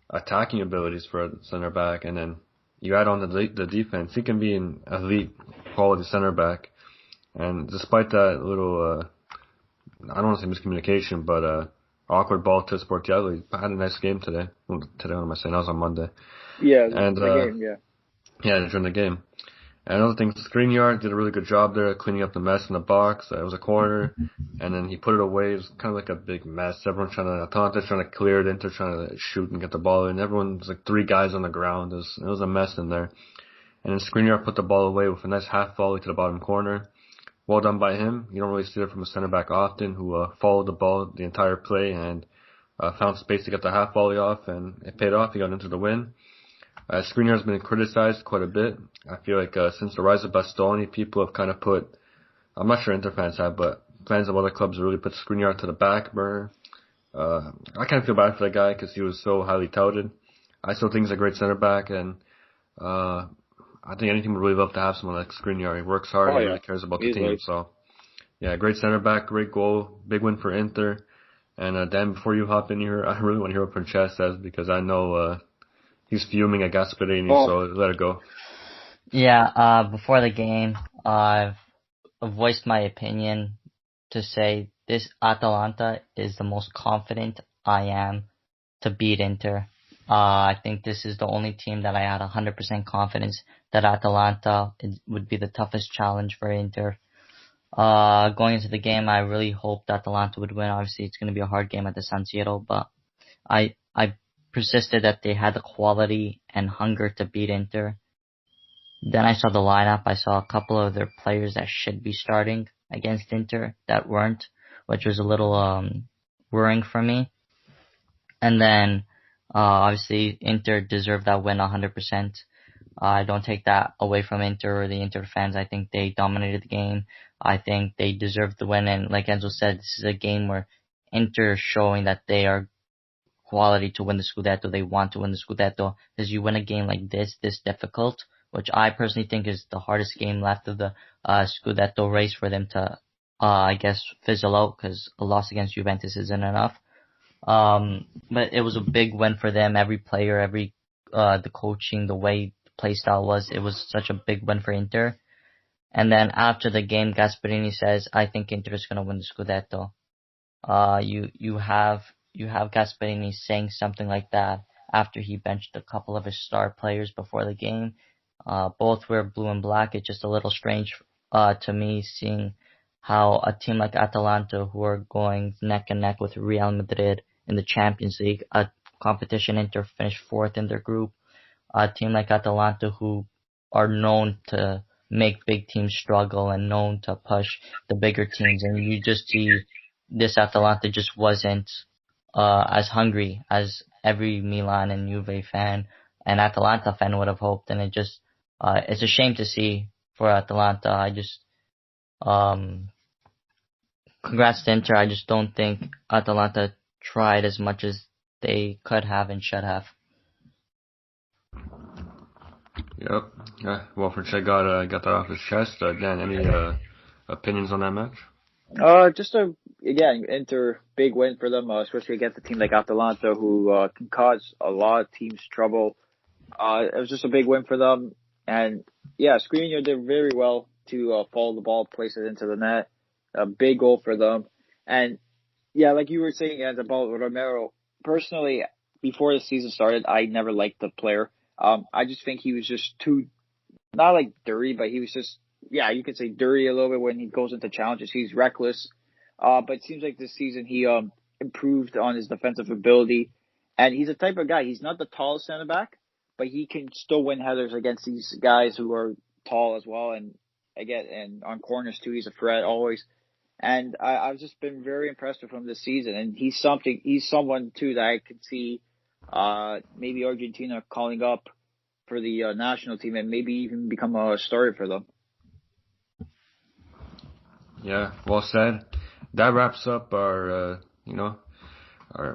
attacking abilities for a center back, and then you add on the defense, he can be an elite quality center back. And despite that little I don't want to say miscommunication, but awkward ball to Sportiello. He had a nice game today. Today, what am I saying? That was on Monday. Yeah, and the game, yeah. Yeah, during the game. And another thing, Skriniar did a really good job there cleaning up the mess in the box. It was a corner, and then he put it away. It was kind of like a big mess. Everyone Atalanta's trying to clear it, Inter trying to shoot and get the ball in. Everyone's like 3 guys on the ground. It was a mess in there. And then Skriniar put the ball away with a nice half volley to the bottom corner. Well done by him. You don't really see it from a center back often, who followed the ball the entire play and found space to get the half volley off, and it paid off. He got into the win. Skriniar's been criticized quite a bit. I feel like since the rise of Bastoni, people have kind of put, I'm not sure Inter fans have, but fans of other clubs really put Skriniar to the back burner. I kind of feel bad for that guy because he was so highly touted. I still think he's a great center back, and I think any team would really love to have someone like Skriniar. He works hard. He really cares about the team. So, yeah, great center back, great goal, big win for Inter. And Dan, before you hop in here, I really want to hear what Francesco says because I know he's fuming at Gasperini. So let it go. Yeah. Before the game, I've voiced my opinion to say this Atalanta is the most confident I am to beat Inter. I think this is the only team that I had 100% confidence that Atalanta would be the toughest challenge for Inter. Going into the game, I really hoped Atalanta would win. Obviously, it's going to be a hard game at the San Siro, but I persisted that they had the quality and hunger to beat Inter. Then I saw the lineup. I saw a couple of their players that should be starting against Inter that weren't, which was a little worrying for me. And then obviously, Inter deserved that win 100%. I don't take that away from Inter or the Inter fans. I think they dominated the game. I think they deserved the win. And like Enzo said, this is a game where Inter is showing that they are quality to win the Scudetto. They want to win the Scudetto. Because you win a game like this difficult, which I personally think is the hardest game left of the Scudetto race for them to, I guess, fizzle out because a loss against Juventus isn't enough. But it was a big win for them. Every player, the coaching, the way the play style was, it was such a big win for Inter. And then after the game, Gasperini says, I think Inter is going to win the Scudetto. You have Gasperini saying something like that after he benched a couple of his star players before the game. Both were blue and black. It's just a little strange, to me, seeing how a team like Atalanta, who are going neck and neck with Real Madrid in the Champions League, a competition Inter finished 4th in their group, a team like Atalanta who are known to make big teams struggle and known to push the bigger teams, and you just see this Atalanta just wasn't as hungry as every Milan and Juve fan an Atalanta fan would have hoped, and it's a shame to see for Atalanta. Congrats to Inter. I just don't think Atalanta tried as much as they could have and should have. Yep. Well, Francesco got that off his chest. Dan, any opinions on that match? Again, Inter, big win for them, especially against a team like Atalanta, who can cause a lot of teams trouble. It was just a big win for them. And yeah, Skriniar did very well to follow the ball, place it into the net. A big goal for them. And yeah, like you were saying, about Romero, personally, before the season started, I never liked the player. I just think he was just too, not like dirty, but he was just, yeah, you could say dirty a little bit when he goes into challenges. He's reckless. But it seems like this season he improved on his defensive ability. And he's the type of guy, he's not the tallest center back, but he can still win headers against these guys who are tall as well. And on corners too, he's a threat always. And I've just been very impressed with him this season. And he's someone too that I could see maybe Argentina calling up for the national team and maybe even become a starter for them. Yeah, well said. That wraps up our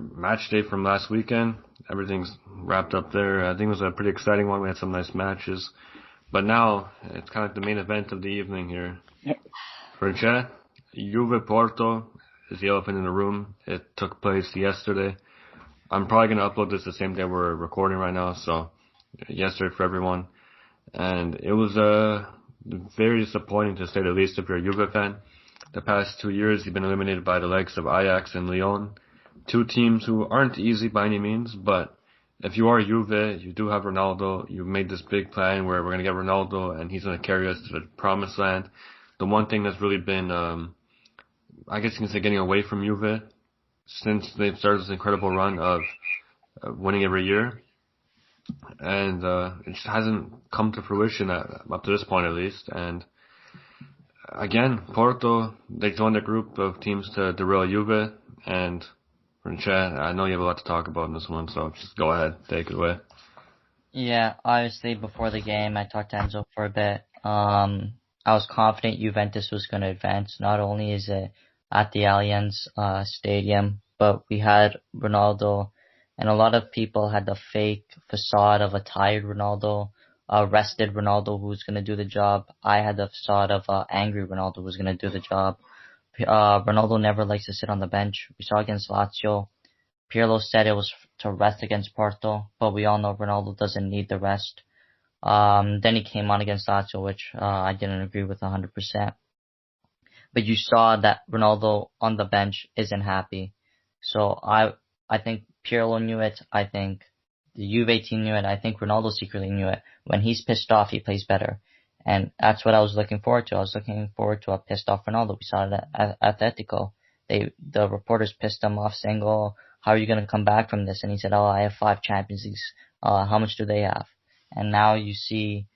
match day from last weekend. Everything's wrapped up there. I think it was a pretty exciting one. We had some nice matches. But now, it's kind of like the main event of the evening here. Francesco, Juve-Porto is the elephant in the room. It took place yesterday. I'm probably going to upload this the same day we're recording right now, so yesterday for everyone. And it was very disappointing to say the least if you're a Juve fan. The past 2 years, you've been eliminated by the likes of Ajax and Lyon. Two teams who aren't easy by any means, but if you are Juve, you do have Ronaldo. You've made this big plan where we're going to get Ronaldo and he's going to carry us to the promised land. The one thing that's really been, I guess you can say, getting away from Juve since they've started this incredible run of winning every year. And it just hasn't come to fruition up to this point at least. And again, Porto, they joined a group of teams to derail Juve. And Francesco, I know you have a lot to talk about in this one, so just go ahead, take it away. Yeah, obviously before the game, I talked to Enzo for a bit. I was confident Juventus was going to advance. Not only is it at the Allianz Stadium, but we had Ronaldo, and a lot of people had the fake facade of a tired Ronaldo, rested Ronaldo who's going to do the job. I had the facade of angry Ronaldo who's going to do the job. Ronaldo never likes to sit on the bench. We saw against Lazio. Pirlo said it was to rest against Porto, but we all know Ronaldo doesn't need the rest. Then he came on against Lazio, which I didn't agree with 100%. But you saw that Ronaldo on the bench isn't happy. So I think Pirlo knew it. I think the Juve team knew it. I think Ronaldo secretly knew it. When he's pissed off, he plays better. And that's what I was looking forward to. I was looking forward to a pissed off Ronaldo. We saw it at Atletico. The reporters pissed him off, saying, "Oh, how are you going to come back from this?" And he said, "Oh, I have 5 Champions Leagues. How much do they have?" And now you see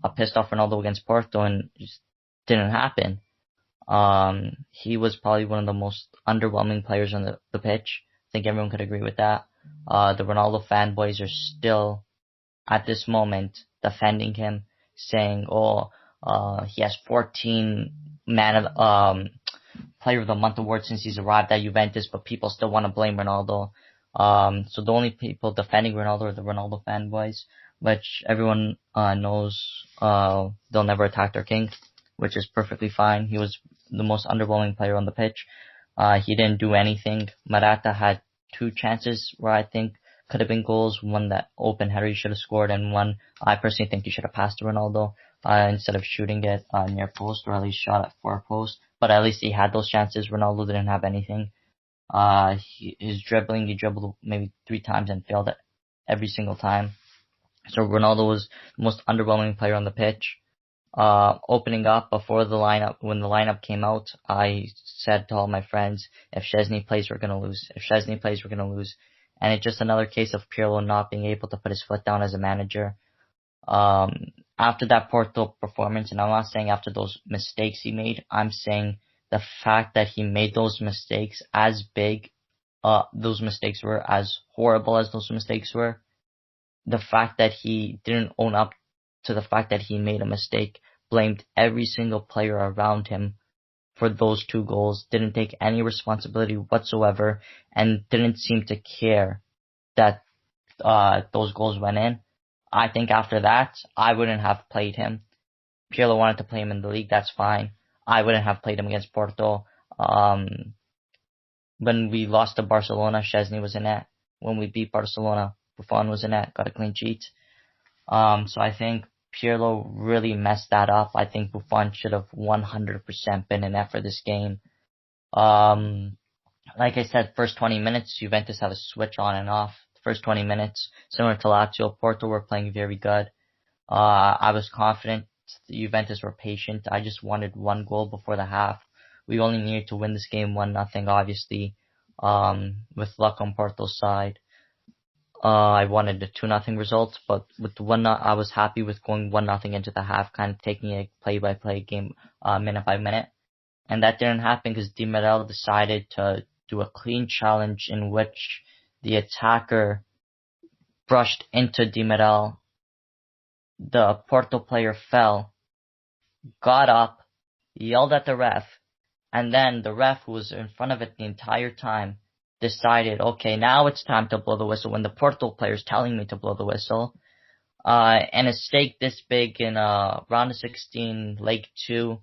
a pissed off Ronaldo against Porto, and it just didn't happen. He was probably one of the most underwhelming players on the pitch. I think everyone could agree with that. The Ronaldo fanboys are still, at this moment, defending him, saying, he has 14 Player of the Month award since he's arrived at Juventus, but people still want to blame Ronaldo. So the only people defending Ronaldo are the Ronaldo fanboys, which everyone knows they'll never attack their king, which is perfectly fine. He was the most underwhelming player on the pitch. He didn't do anything. Morata had 2 chances where I think could have been goals. One that open header he should have scored, and one I personally think he should have passed to Ronaldo instead of shooting it near post, or at least shot at far post. But at least he had those chances. Ronaldo didn't have anything. His dribbling, he dribbled maybe 3 times and failed it every single time. So Ronaldo was the most underwhelming player on the pitch. Opening up before the lineup, when the lineup came out, I said to all my friends, if Szczesny plays, we're going to lose. If Szczesny plays, we're going to lose. And it's just another case of Pirlo not being able to put his foot down as a manager. After that Porto performance, and I'm not saying after those mistakes he made, I'm saying the fact that he made those mistakes as big, those mistakes were, as horrible as those mistakes were, the fact that he didn't own up to the fact that he made a mistake, blamed every single player around him for those 2 goals, didn't take any responsibility whatsoever, and didn't seem to care that those goals went in. I think after that, I wouldn't have played him. Pirlo wanted to play him in the league, that's fine. I wouldn't have played him against Porto. When we lost to Barcelona, Szczesny was in net. When we beat Barcelona, Buffon was in net, got a clean sheet. So I think Pirlo really messed that up. I think Buffon should have 100% been in net for this game. Like I said, first 20 minutes, Juventus had a switch on and off. The first 20 minutes, similar to Lazio, Porto were playing very good. I was confident. The Juventus were patient. I just wanted 1 goal before the half. We only needed to win this game 1-0, obviously, with luck on Porto's side. I wanted a 2-0 result, but with the 1-0, I was happy with going 1-0 into the half, kind of taking a play-by-play game, minute by minute. And that didn't happen because Di Matteo decided to do a clean challenge in which the attacker brushed into Di Matteo. The Porto player fell, got up, yelled at the ref, and then the ref, who was in front of it the entire time, decided, okay, now it's time to blow the whistle when the Porto player's telling me to blow the whistle. And a stake this big in round of 16, leg 2,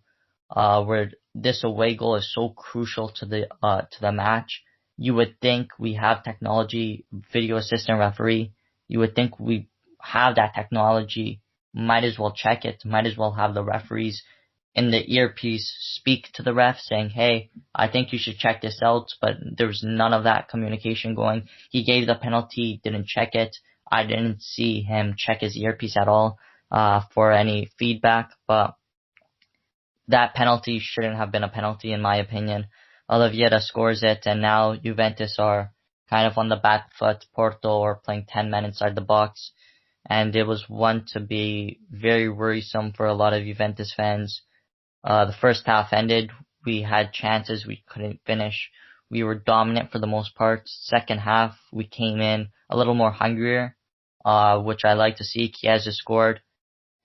where this away goal is so crucial to the match. You would think we have technology, video assistant referee. You would think we have that technology. Might as well check it. Might as well have the referees in the earpiece speak to the ref saying, hey, I think you should check this out, but there was none of that communication going. He gave the penalty, didn't check it. I didn't see him check his earpiece at all for any feedback, but that penalty shouldn't have been a penalty in my opinion. Oliveira scores it, and now Juventus are kind of on the back foot. Porto are playing 10 men inside the box, and it was one to be very worrisome for a lot of Juventus fans. The first half ended. We had chances. We couldn't finish. We were dominant for the most part. Second half, we came in a little more hungrier, which I like to see. Chiesa scored.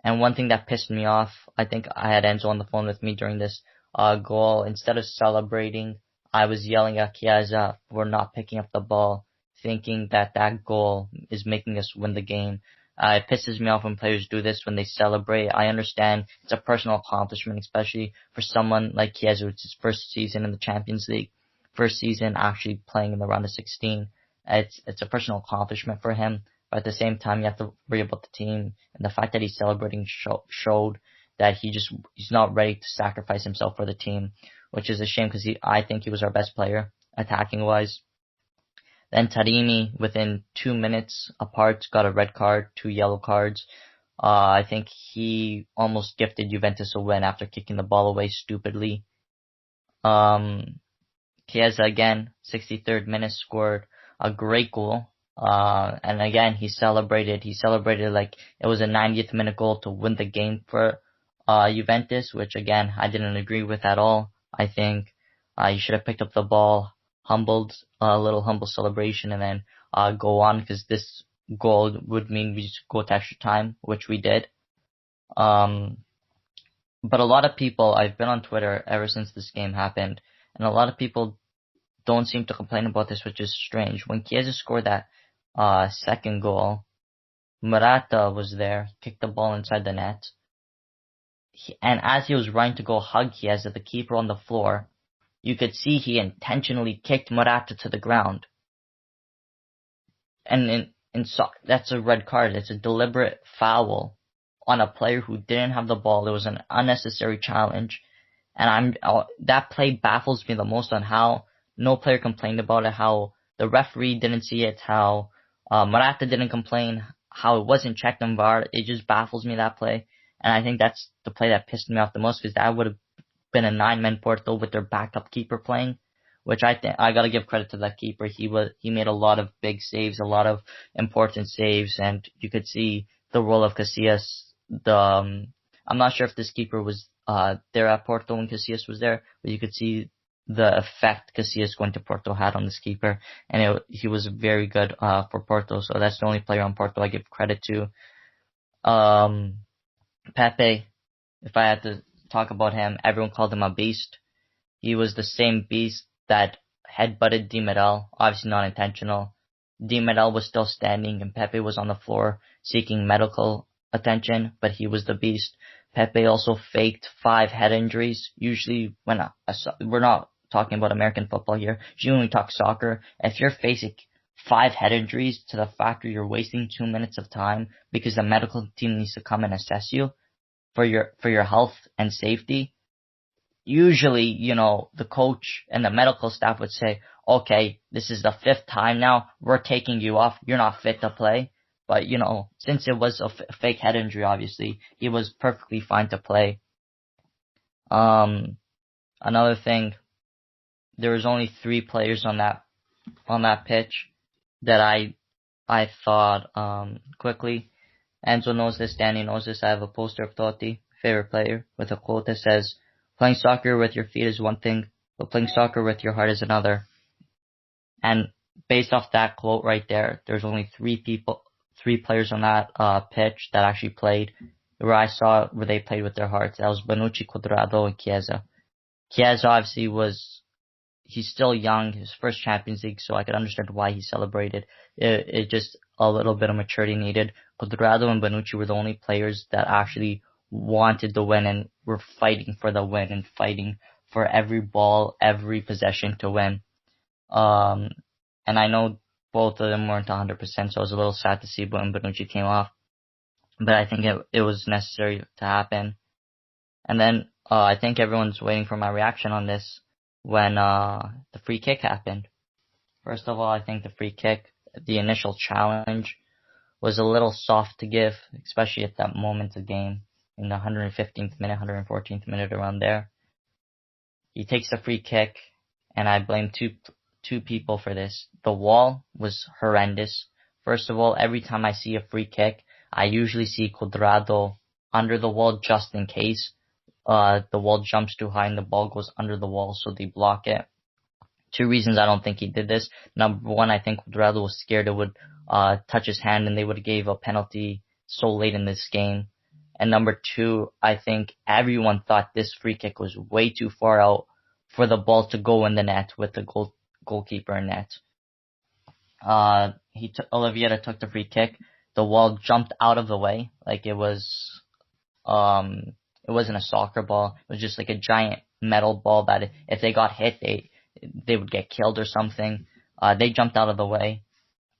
And one thing that pissed me off, I think I had Enzo on the phone with me during this goal. Instead of celebrating, I was yelling at Chiesa for not picking up the ball, thinking that that goal is making us win the game. It pisses me off when players do this, when they celebrate. I understand it's a personal accomplishment, especially for someone like Chiesa. It's his first season in the Champions League, first season actually playing in the round of 16. It's a personal accomplishment for him, but at the same time, you have to worry about the team. And the fact that he's celebrating showed that he's not ready to sacrifice himself for the team, which is a shame because I think he was our best player, attacking wise. Then Taremi, within 2 minutes apart, got a red card, 2 yellow cards. I think he almost gifted Juventus a win after kicking the ball away stupidly. Chiesa again, 63rd minute, scored a great goal. And again, he celebrated like it was a 90th minute goal to win the game for Juventus, which again, I didn't agree with at all. I think he should have picked up the ball, a little humble celebration, and then go on, because this goal would mean we just go to extra time, which we did. But a lot of people, I've been on Twitter ever since this game happened, and a lot of people don't seem to complain about this, which is strange. When Chiesa scored that second goal, Morata was there, kicked the ball inside the net, and as he was running to go hug Chiesa, the keeper on the floor, you could see he intentionally kicked Morata to the ground. And that's a red card. It's a deliberate foul on a player who didn't have the ball. It was an unnecessary challenge. And that play baffles me the most on how no player complained about it, how the referee didn't see it, how Morata didn't complain, how it wasn't checked on VAR. It just baffles me, that play. And I think that's the play that pissed me off the most, because that would have been a 9-man Porto with their backup keeper playing, which I think I gotta give credit to that keeper. He made a lot of big saves, a lot of important saves, and you could see the role of Casillas. I'm not sure if this keeper was there at Porto when Casillas was there, but you could see the effect Casillas going to Porto had on this keeper, and he was very good for Porto. So that's the only player on Porto I give credit to. Pepe, if I had to talk about him, everyone called him a beast. He was the same beast that headbutted Di Matteo, obviously not intentional. Di Matteo was still standing and Pepe was on the floor seeking medical attention, but he was the beast. Pepe also faked 5 head injuries. Usually we're not talking about American football here. Usually when we talk soccer, if you're facing 5 head injuries to the fact that you're wasting 2 minutes of time because the medical team needs to come and assess you for your health and safety, usually, the coach and the medical staff would say, okay, this is the 5th time now, we're taking you off, you're not fit to play. But, since it was a fake head injury, obviously, he was perfectly fine to play. Another thing, there was only 3 players on that pitch that I thought quickly. Enzo knows this, Danny knows this. I have a poster of Totti, favorite player, with a quote that says, "Playing soccer with your feet is one thing, but playing soccer with your heart is another." And based off that quote right there, there's only 3 players on that pitch that actually played where I saw where they played with their hearts. That was Bonucci, Cuadrado, and Chiesa. Chiesa obviously he's still young, his first Champions League, so I could understand why he celebrated. It just a little bit of maturity needed. Cuadrado and Bonucci were the only players that actually wanted the win and were fighting for the win and fighting for every ball, every possession to win. And I know both of them weren't 100%, so I was a little sad to see when Bonucci came off. But I think it was necessary to happen. And then I think everyone's waiting for my reaction on this when the free kick happened. First of all, I think the free kick, the initial challenge, was a little soft to give, especially at that moment of the game, in the 115th minute, 114th minute, around there. He takes the free kick, and I blame two people for this. The wall was horrendous. First of all, every time I see a free kick, I usually see Cuadrado under the wall just in case the wall jumps too high and the ball goes under the wall, so they block it. 2 reasons I don't think he did this. Number 1, I think Cuadrado was scared it would touch his hand and they would have gave a penalty so late in this game. And number 2, I think everyone thought this free kick was way too far out for the ball to go in the net with the goalkeeper in net. Oliveira took the free kick. The wall jumped out of the way like it was. It wasn't a soccer ball. It was just like a giant metal ball that if they got hit, they would get killed or something. They jumped out of the way.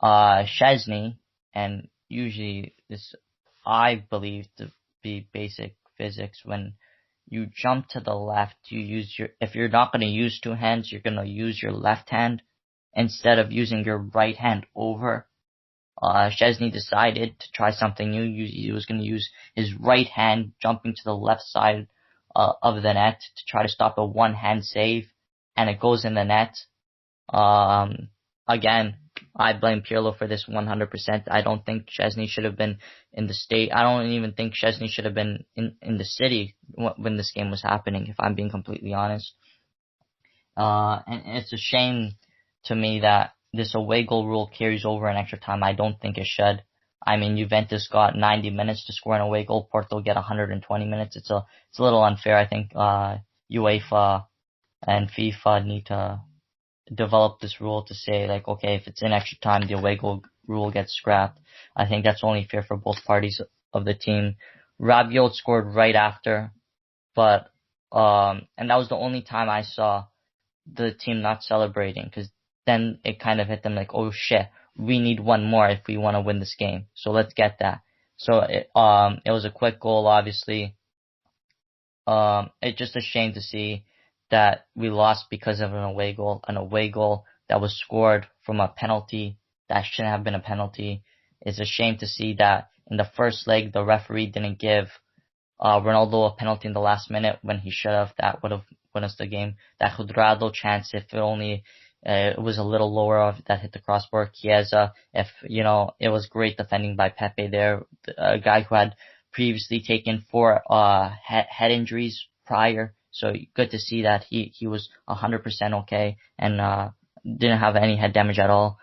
Szczesny, and usually this I believe to be basic physics, when you jump to the left, if you're not going to use 2 hands, you're going to use your left hand instead of using your right hand over. Szczesny decided to try something new. He was going to use his right hand jumping to the left side of the net to try to stop a one-hand save, and it goes in the net. Again, I blame Pirlo for this 100%. I don't think Szczesny should have been in the state. I don't even think Szczesny should have been in the city when this game was happening, if I'm being completely honest. And it's a shame to me that this away goal rule carries over in extra time. I don't think it should. I mean, Juventus got 90 minutes to score an away goal. Porto get 120 minutes. It's a little unfair. I think UEFA and FIFA need to develop this rule to say, like, okay, if it's in extra time, the away goal rule gets scrapped. I think that's only fair for both parties of the team. Rabiot scored right after, but and that was the only time I saw the team not celebrating, because then it kind of hit them like, oh shit, we need one more if we want to win this game. So let's get that. So it was a quick goal, obviously. It's just a shame to see that we lost because of an away goal that was scored from a penalty that shouldn't have been a penalty. It's a shame to see that in the first leg the referee didn't give Ronaldo a penalty in the last minute when he should have. That would have won us the game. That Cuadrado chance, if it only it was a little lower, that hit the crossbar. Chiesa, if it was great defending by Pepe there, a guy who had previously taken 4 head injuries prior So good to see that he was 100% okay and didn't have any head damage at all,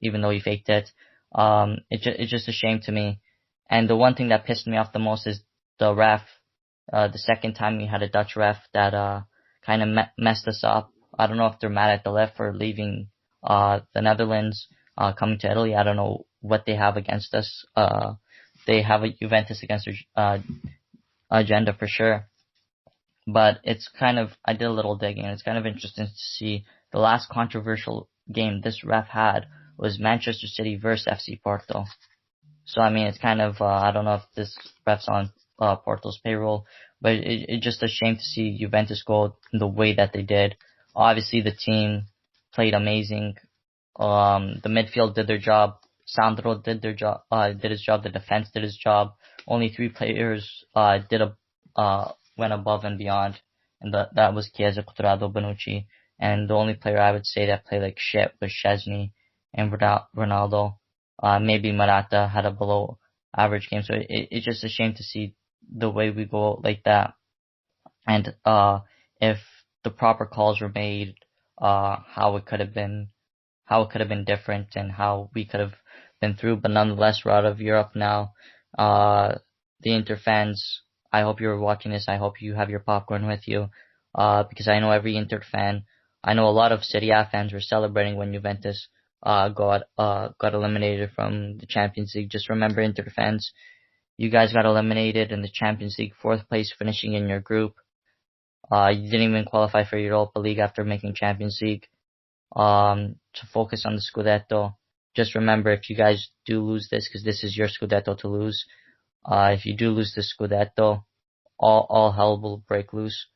even though he faked it. It's just a shame to me. And the one thing that pissed me off the most is the ref. The second time we had a Dutch ref that kind of messed us up. I don't know if they're mad at the ref for leaving the Netherlands, coming to Italy. I don't know what they have against us. They have a Juventus against their agenda for sure. But it's kind of, I did a little digging, and it's kind of interesting to see the last controversial game this ref had was Manchester City versus FC Porto. So, I mean, it's kind of, I don't know if this ref's on Porto's payroll, but it's just a shame to see Juventus go the way that they did. Obviously, the team played amazing. The midfield did their job. Sandro did his job. The defense did his job. Only 3 players went above and beyond, and that was Chiesa, Cuadrado, Bonucci. And the only player I would say that played like shit was Szczesny and Ronaldo. Maybe Morata had a below average game. So it's just a shame to see the way we go like that. And if the proper calls were made, how it could have been different and how we could have been through. But nonetheless, we're out of Europe now. The Inter fans, I hope you're watching this. I hope you have your popcorn with you, because I know every Inter fan, I know a lot of Serie A fans were celebrating when Juventus got eliminated from the Champions League. Just remember, Inter fans, you guys got eliminated in the Champions League, 4th place finishing in your group. You didn't even qualify for Europa League after making Champions League. To focus on the Scudetto. Just remember, if you guys do lose this, because this is your Scudetto to lose, if you do lose the Scudetto, all hell will break loose.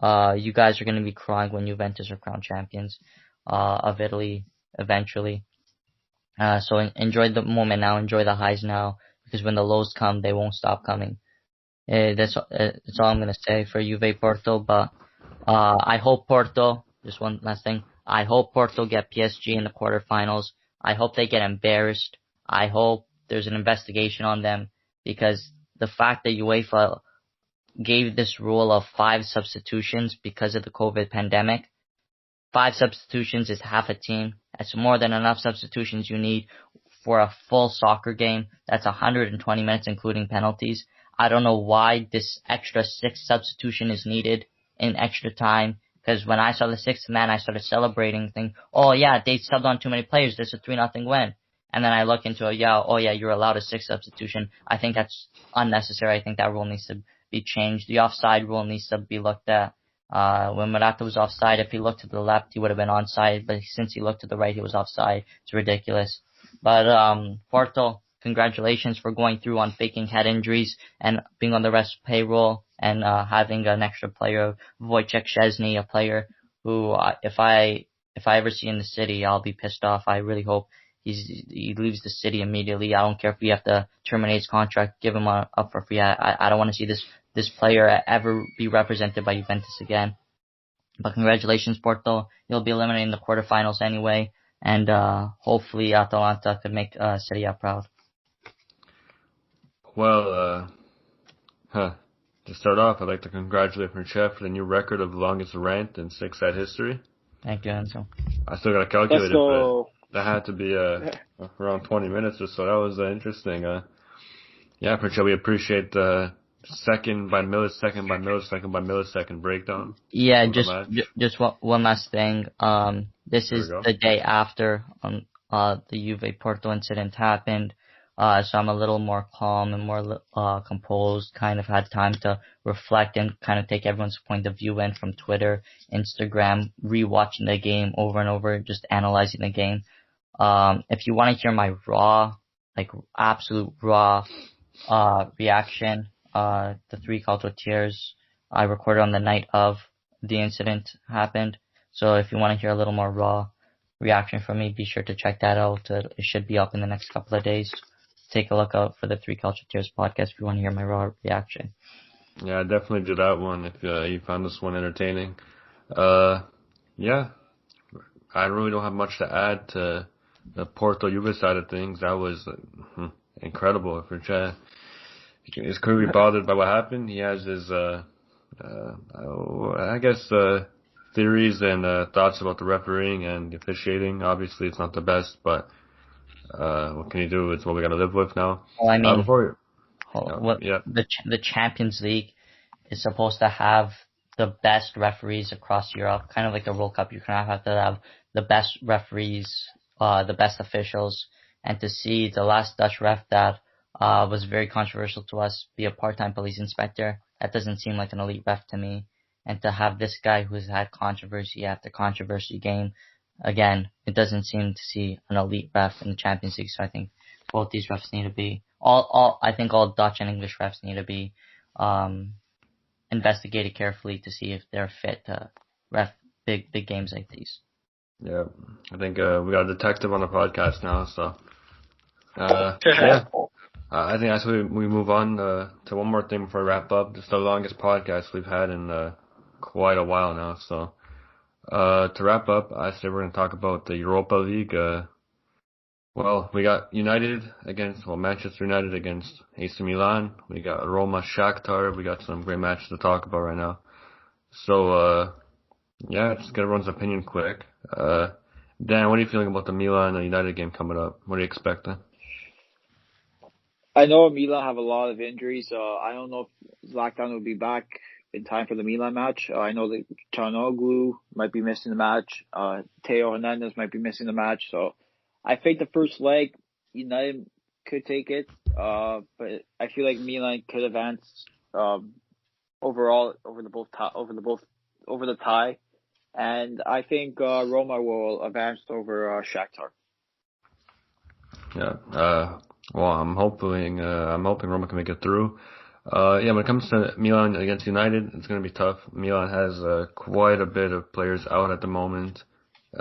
You guys are going to be crying when Juventus are crowned champions of Italy eventually. So enjoy the moment now, enjoy the highs now, because when the lows come, they won't stop coming. That's all I'm going to say for Juve Porto. But I hope Porto, just one last thing, I hope Porto get PSG in the quarterfinals. I hope they get embarrassed. I hope there's an investigation on them, because the fact that UEFA gave this rule of 5 substitutions because of the COVID pandemic, 5 substitutions is half a team. That's more than enough substitutions you need for a full soccer game. That's 120 minutes including penalties. I don't know why this extra 6 substitution is needed in extra time. Because when I saw the 6th man, I started celebrating, thinking, oh yeah, they subbed on too many players, there's a 3-0 win. And then I look into it, you're allowed a 6th substitution. I think that's unnecessary. I think that rule needs to be changed. The offside rule needs to be looked at. When Morata was offside, if he looked to the left, he would have been onside. But since he looked to the right, he was offside. It's ridiculous. But Porto, congratulations for going through on faking head injuries and being on the rest payroll and having an extra player, Wojciech Szczesny, a player who, if I ever see in the city, I'll be pissed off. I really hope he leaves the city immediately. I don't care if we have to terminate his contract, give him up for free. I don't want to see this player ever be represented by Juventus again. But congratulations, Porto. You'll be eliminated in the quarterfinals anyway, and hopefully Atalanta could make Serie A proud. Well, to start off, I'd like to congratulate Francesco for the new record of longest rant in 6-set history. Thank you, Enzo. I still got to calculate it, but that had to be around 20 minutes or so. That was interesting. Francesco, we appreciate the second by millisecond breakdown. Yeah, just one last thing. This is the day after the Juve Porto incident happened. So I'm a little more calm and more composed, kind of had time to reflect and kind of take everyone's point of view in from Twitter, Instagram, rewatching the game over and over, just analyzing the game. If you want to hear my raw, absolute raw reaction, the 3 cultural tears I recorded on the night of the incident happened. So if you want to hear a little more raw reaction from me, be sure to check that out. It should be up in the next couple of days. Take a look out for the 3 Culture Tears podcast if you want to hear my raw reaction. Yeah, definitely do that one if you found this one entertaining. Yeah, I really don't have much to add to the Porto Juve side of things. That was incredible. He's clearly bothered by what happened. He has his I guess theories and thoughts about the refereeing and officiating. Obviously, it's not the best, but what can you do? It's what we got to live with now. Well, I mean, Yeah. the Champions League is supposed to have the best referees across Europe, kind of like the World Cup. You kind of have to have the best referees, the best officials, and to see the last Dutch ref that was very controversial to us be a part-time police inspector, that doesn't seem like an elite ref to me. And to have this guy who's had controversy after controversy game, again, it doesn't seem to see an elite ref in the Champions League. So I think both these refs need to be I think all Dutch and English refs need to be investigated carefully to see if they're fit to ref big games like these. Yeah, I think we got a detective on the podcast now, so yeah. I think as we move on to one more thing before I wrap up. It's the longest podcast we've had in quite a while now. So to wrap up, I say we're going to talk about the Europa League. Well, we got Manchester United against AC Milan. We got Roma-Shakhtar. We got some great matches to talk about right now. So yeah, just get everyone's opinion quick. Dan, what are you feeling about the Milan and United game coming up? What are you expecting? I know Milan have a lot of injuries. I don't know if Zlatan will be back in time for the Milan match. I know that Çalhanoğlu might be missing the match. Theo Hernandez might be missing the match. So I think the first leg, United could take it. But I feel like Milan could advance overall over the tie. And I think Roma will advance over Shakhtar. Yeah. Well, I'm hoping Roma can make it through. Yeah, when it comes to Milan against United, it's going to be tough. Milan has quite a bit of players out at the moment.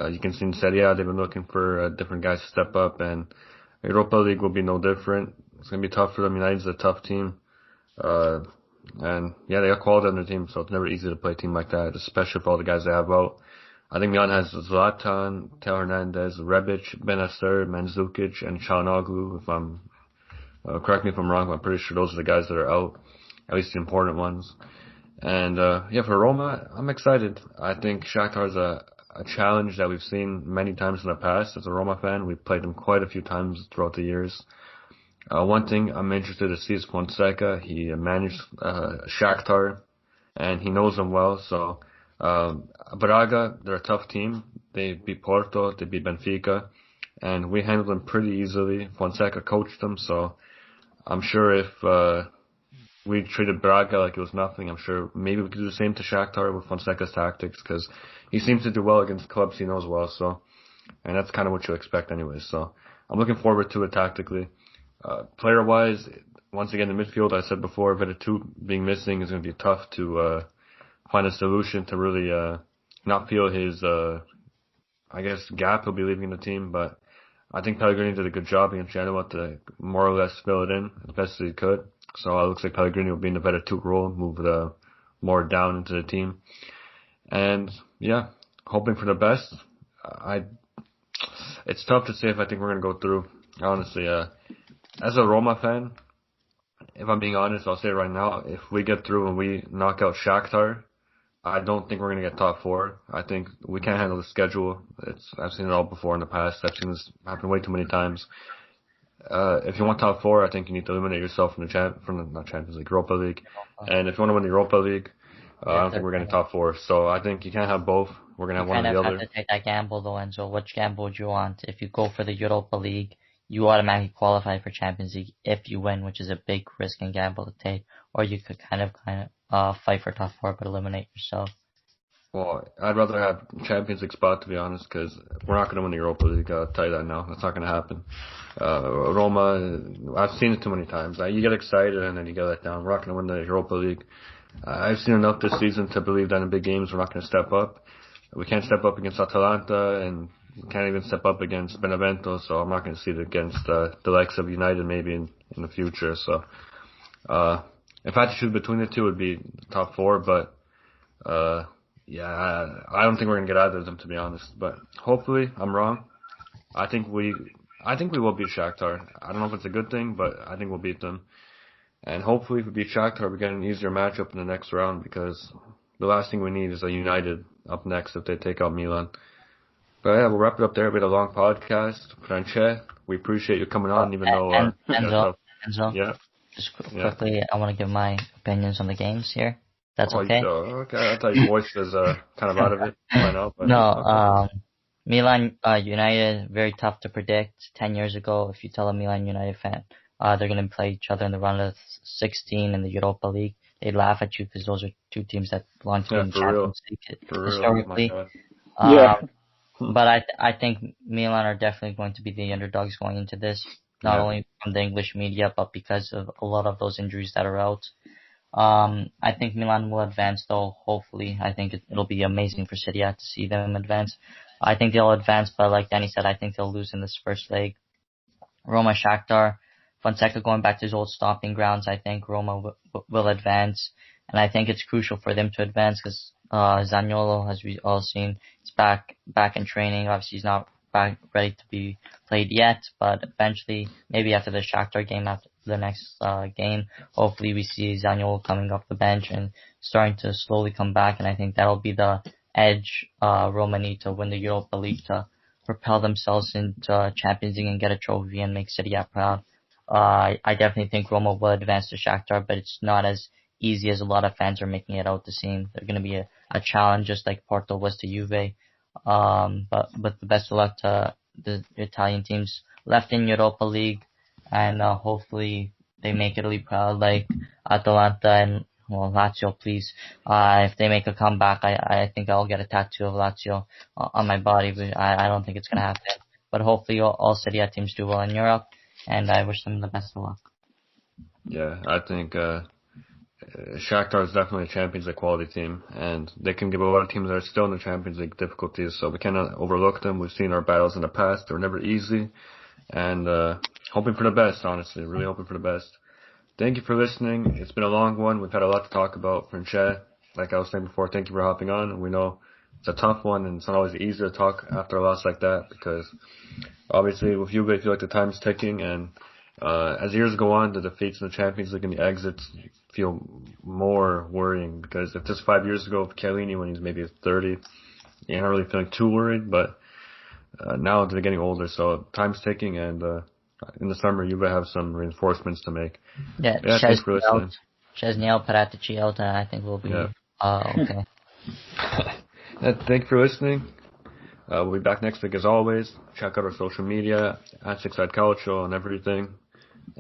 You can see in Serie A, they've been looking for different guys to step up, and Europa League will be no different. It's going to be tough for them. United's a tough team. And yeah, they got quality on their team, so it's never easy to play a team like that, especially for all the guys they have out. I think Milan has Zlatan, Theo Hernandez, Rebic, Benacer, Mandzukic, and Çalhanoğlu. If I'm correct me if I'm wrong, but I'm pretty sure those are the guys that are out, at least the important ones. And yeah, for Roma, I'm excited. I think Shakhtar is a challenge that we've seen many times in the past. As a Roma fan, we've played them quite a few times throughout the years. One thing I'm interested to see is Fonseca. He managed Shakhtar, and he knows them well. So Braga, they're a tough team. They beat Porto, they beat Benfica, and we handled them pretty easily. Fonseca coached them, so I'm sure if we treated Braga like it was nothing, I'm sure maybe we could do the same to Shakhtar with Fonseca's tactics, because he seems to do well against clubs he knows well. So, and that's kind of what you expect anyway. So I'm looking forward to it tactically. Player-wise, once again, the midfield, I said before, Veretout being missing is going to be tough to find a solution to really not feel his, I guess, gap he'll be leaving the team. But I think Pellegrini did a good job against Genoa to more or less fill it in as best as he could. So it looks like Pellegrini will be in the Veretout role, move more down into the team. And yeah, hoping for the best. It's tough to say if I think we're going to go through, honestly. As a Roma fan, if I'm being honest, I'll say it right now, if we get through and we knock out Shakhtar, I don't think we're going to get top four. I think we can't handle the schedule. I've seen it all before in the past. I've seen this happen way too many times. If you want top four, I think you need to eliminate yourself from not Champions League, Europa League. And if you want to win the Europa League, I don't think we're getting top four. So I think you can't have both. We're going to have one or the other. You kind of have to take that gamble though, Enzo. Which gamble would you want? If you go for the Europa League, you automatically qualify for Champions League if you win, which is a big risk and gamble to take. Or you could kind of fight for top four but eliminate yourself. Well, I'd rather have Champions League spot, to be honest, because we're not going to win the Europa League. I'll tell you that now. That's not going to happen. Roma, I've seen it too many times. You get excited and then you get let down. We're not going to win the Europa League. I've seen enough this season to believe that in big games we're not going to step up. We can't step up against Atalanta, and we can't even step up against Benevento, so I'm not going to see it against the likes of United maybe in the future. So if I had to choose between the two, it would be the top four, but yeah, I don't think we're going to get either of them, to be honest. But hopefully I'm wrong. I think we will beat Shakhtar. I don't know if it's a good thing, but I think we'll beat them. And hopefully if we beat Shakhtar, we get an easier matchup in the next round because the last thing we need is a United up next if they take out Milan. But yeah, we'll wrap it up there. We had a long podcast. Francesco, we appreciate you coming on even though Enzo, yeah. just quickly, I want to give my opinions on the games here. That's okay? Okay. I thought your voice was kind of out of it by now. But No, okay. Milan United, very tough to predict. 10 years ago, if you tell a Milan United fan they're going to play each other in the round of 16 in the Europa League, they'd laugh at you because those are two teams that belong to the Champions League historically. But I think Milan are definitely going to be the underdogs going into this, not only from the English media, but because of a lot of those injuries that are out. I think Milan will advance though, hopefully. I think it'll be amazing for Serie A to see them advance. I think they'll advance, but like Danny said, I think they'll lose in this first leg. Roma-Shakhtar, Fonseca going back to his old stomping grounds, I think Roma will advance. And I think it's crucial for them to advance because Zaniolo, as we all seen, is back in training. Obviously, he's not back ready to be played yet, but eventually, maybe after the Shakhtar game, after the next game, hopefully we see Zaniolo coming off the bench and starting to slowly come back. And I think that'll be the edge Roma need to win the Europa League to propel themselves into Champions League and get a trophy and make Serie A proud. I definitely think Roma will advance to Shakhtar, but it's not as easy as a lot of fans are making it out to seem. They're going to be a challenge just like Porto was to Juve. But the best of luck to the Italian teams left in Europa League, and hopefully they make Italy proud like Atalanta and Lazio, please. If they make a comeback, I think I'll get a tattoo of Lazio on my body, but I don't think it's going to happen. But hopefully all Serie A teams do well in Europe, and I wish them the best of luck. Yeah, I think Shakhtar is definitely a Champions League quality team, and they can give a lot of teams that are still in the Champions League difficulties, so we cannot overlook them. We've seen our battles in the past. They were never easy, and hoping for the best, honestly. Really hoping for the best. Thank you for listening. It's been a long one. We've had a lot to talk about. Francesco, like I was saying before, thank you for hopping on. We know it's a tough one, and it's not always easy to talk after a loss like that, because obviously with Juve, I feel like the time's ticking, and as years go on, the defeats in the Champions League and the exits feel more worrying, because if just 5 years ago with Chiellini when he's maybe 30, you're not really feeling too worried, but now they're getting older, so time's ticking, and in the summer you will have some reinforcements to make. Yeah, thanks for listening. Chesney, Paratici out, I think we'll be okay. Thank you for listening. We'll be back next week as always. Check out our social media at Six Side Calcio and everything.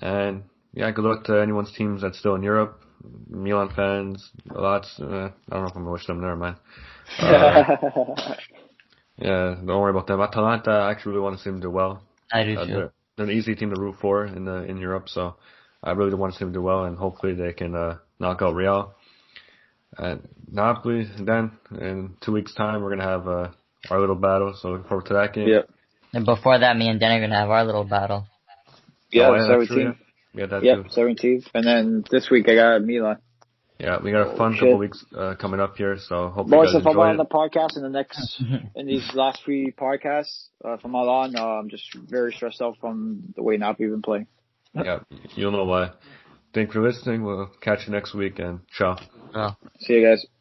And yeah, good luck to anyone's teams that's still in Europe. Milan fans, lots. I don't know if I'm gonna wish them. Never mind. Yeah, don't worry about them. Atalanta, I actually really want to see them do well. I do too. They're an easy team to root for in Europe, so I really want to see them do well, and hopefully they can knock out Real. And Napoli, then in 2 weeks' time, we're gonna have our little battle. So looking forward to that game. Yep. And before that, me and Dan are gonna have our little battle. Yeah, 17th. Yeah, that yep, too. 17th. And then this week I got Milan. Yeah, we got a fun couple weeks coming up here, so hope Boys, you guys if I'm enjoy on the podcast in these last 3 podcasts from now on, I'm just very stressed out from the way Napoli been playing. Yeah, you'll know why. Thanks for listening. We'll catch you next week, and ciao. See you guys.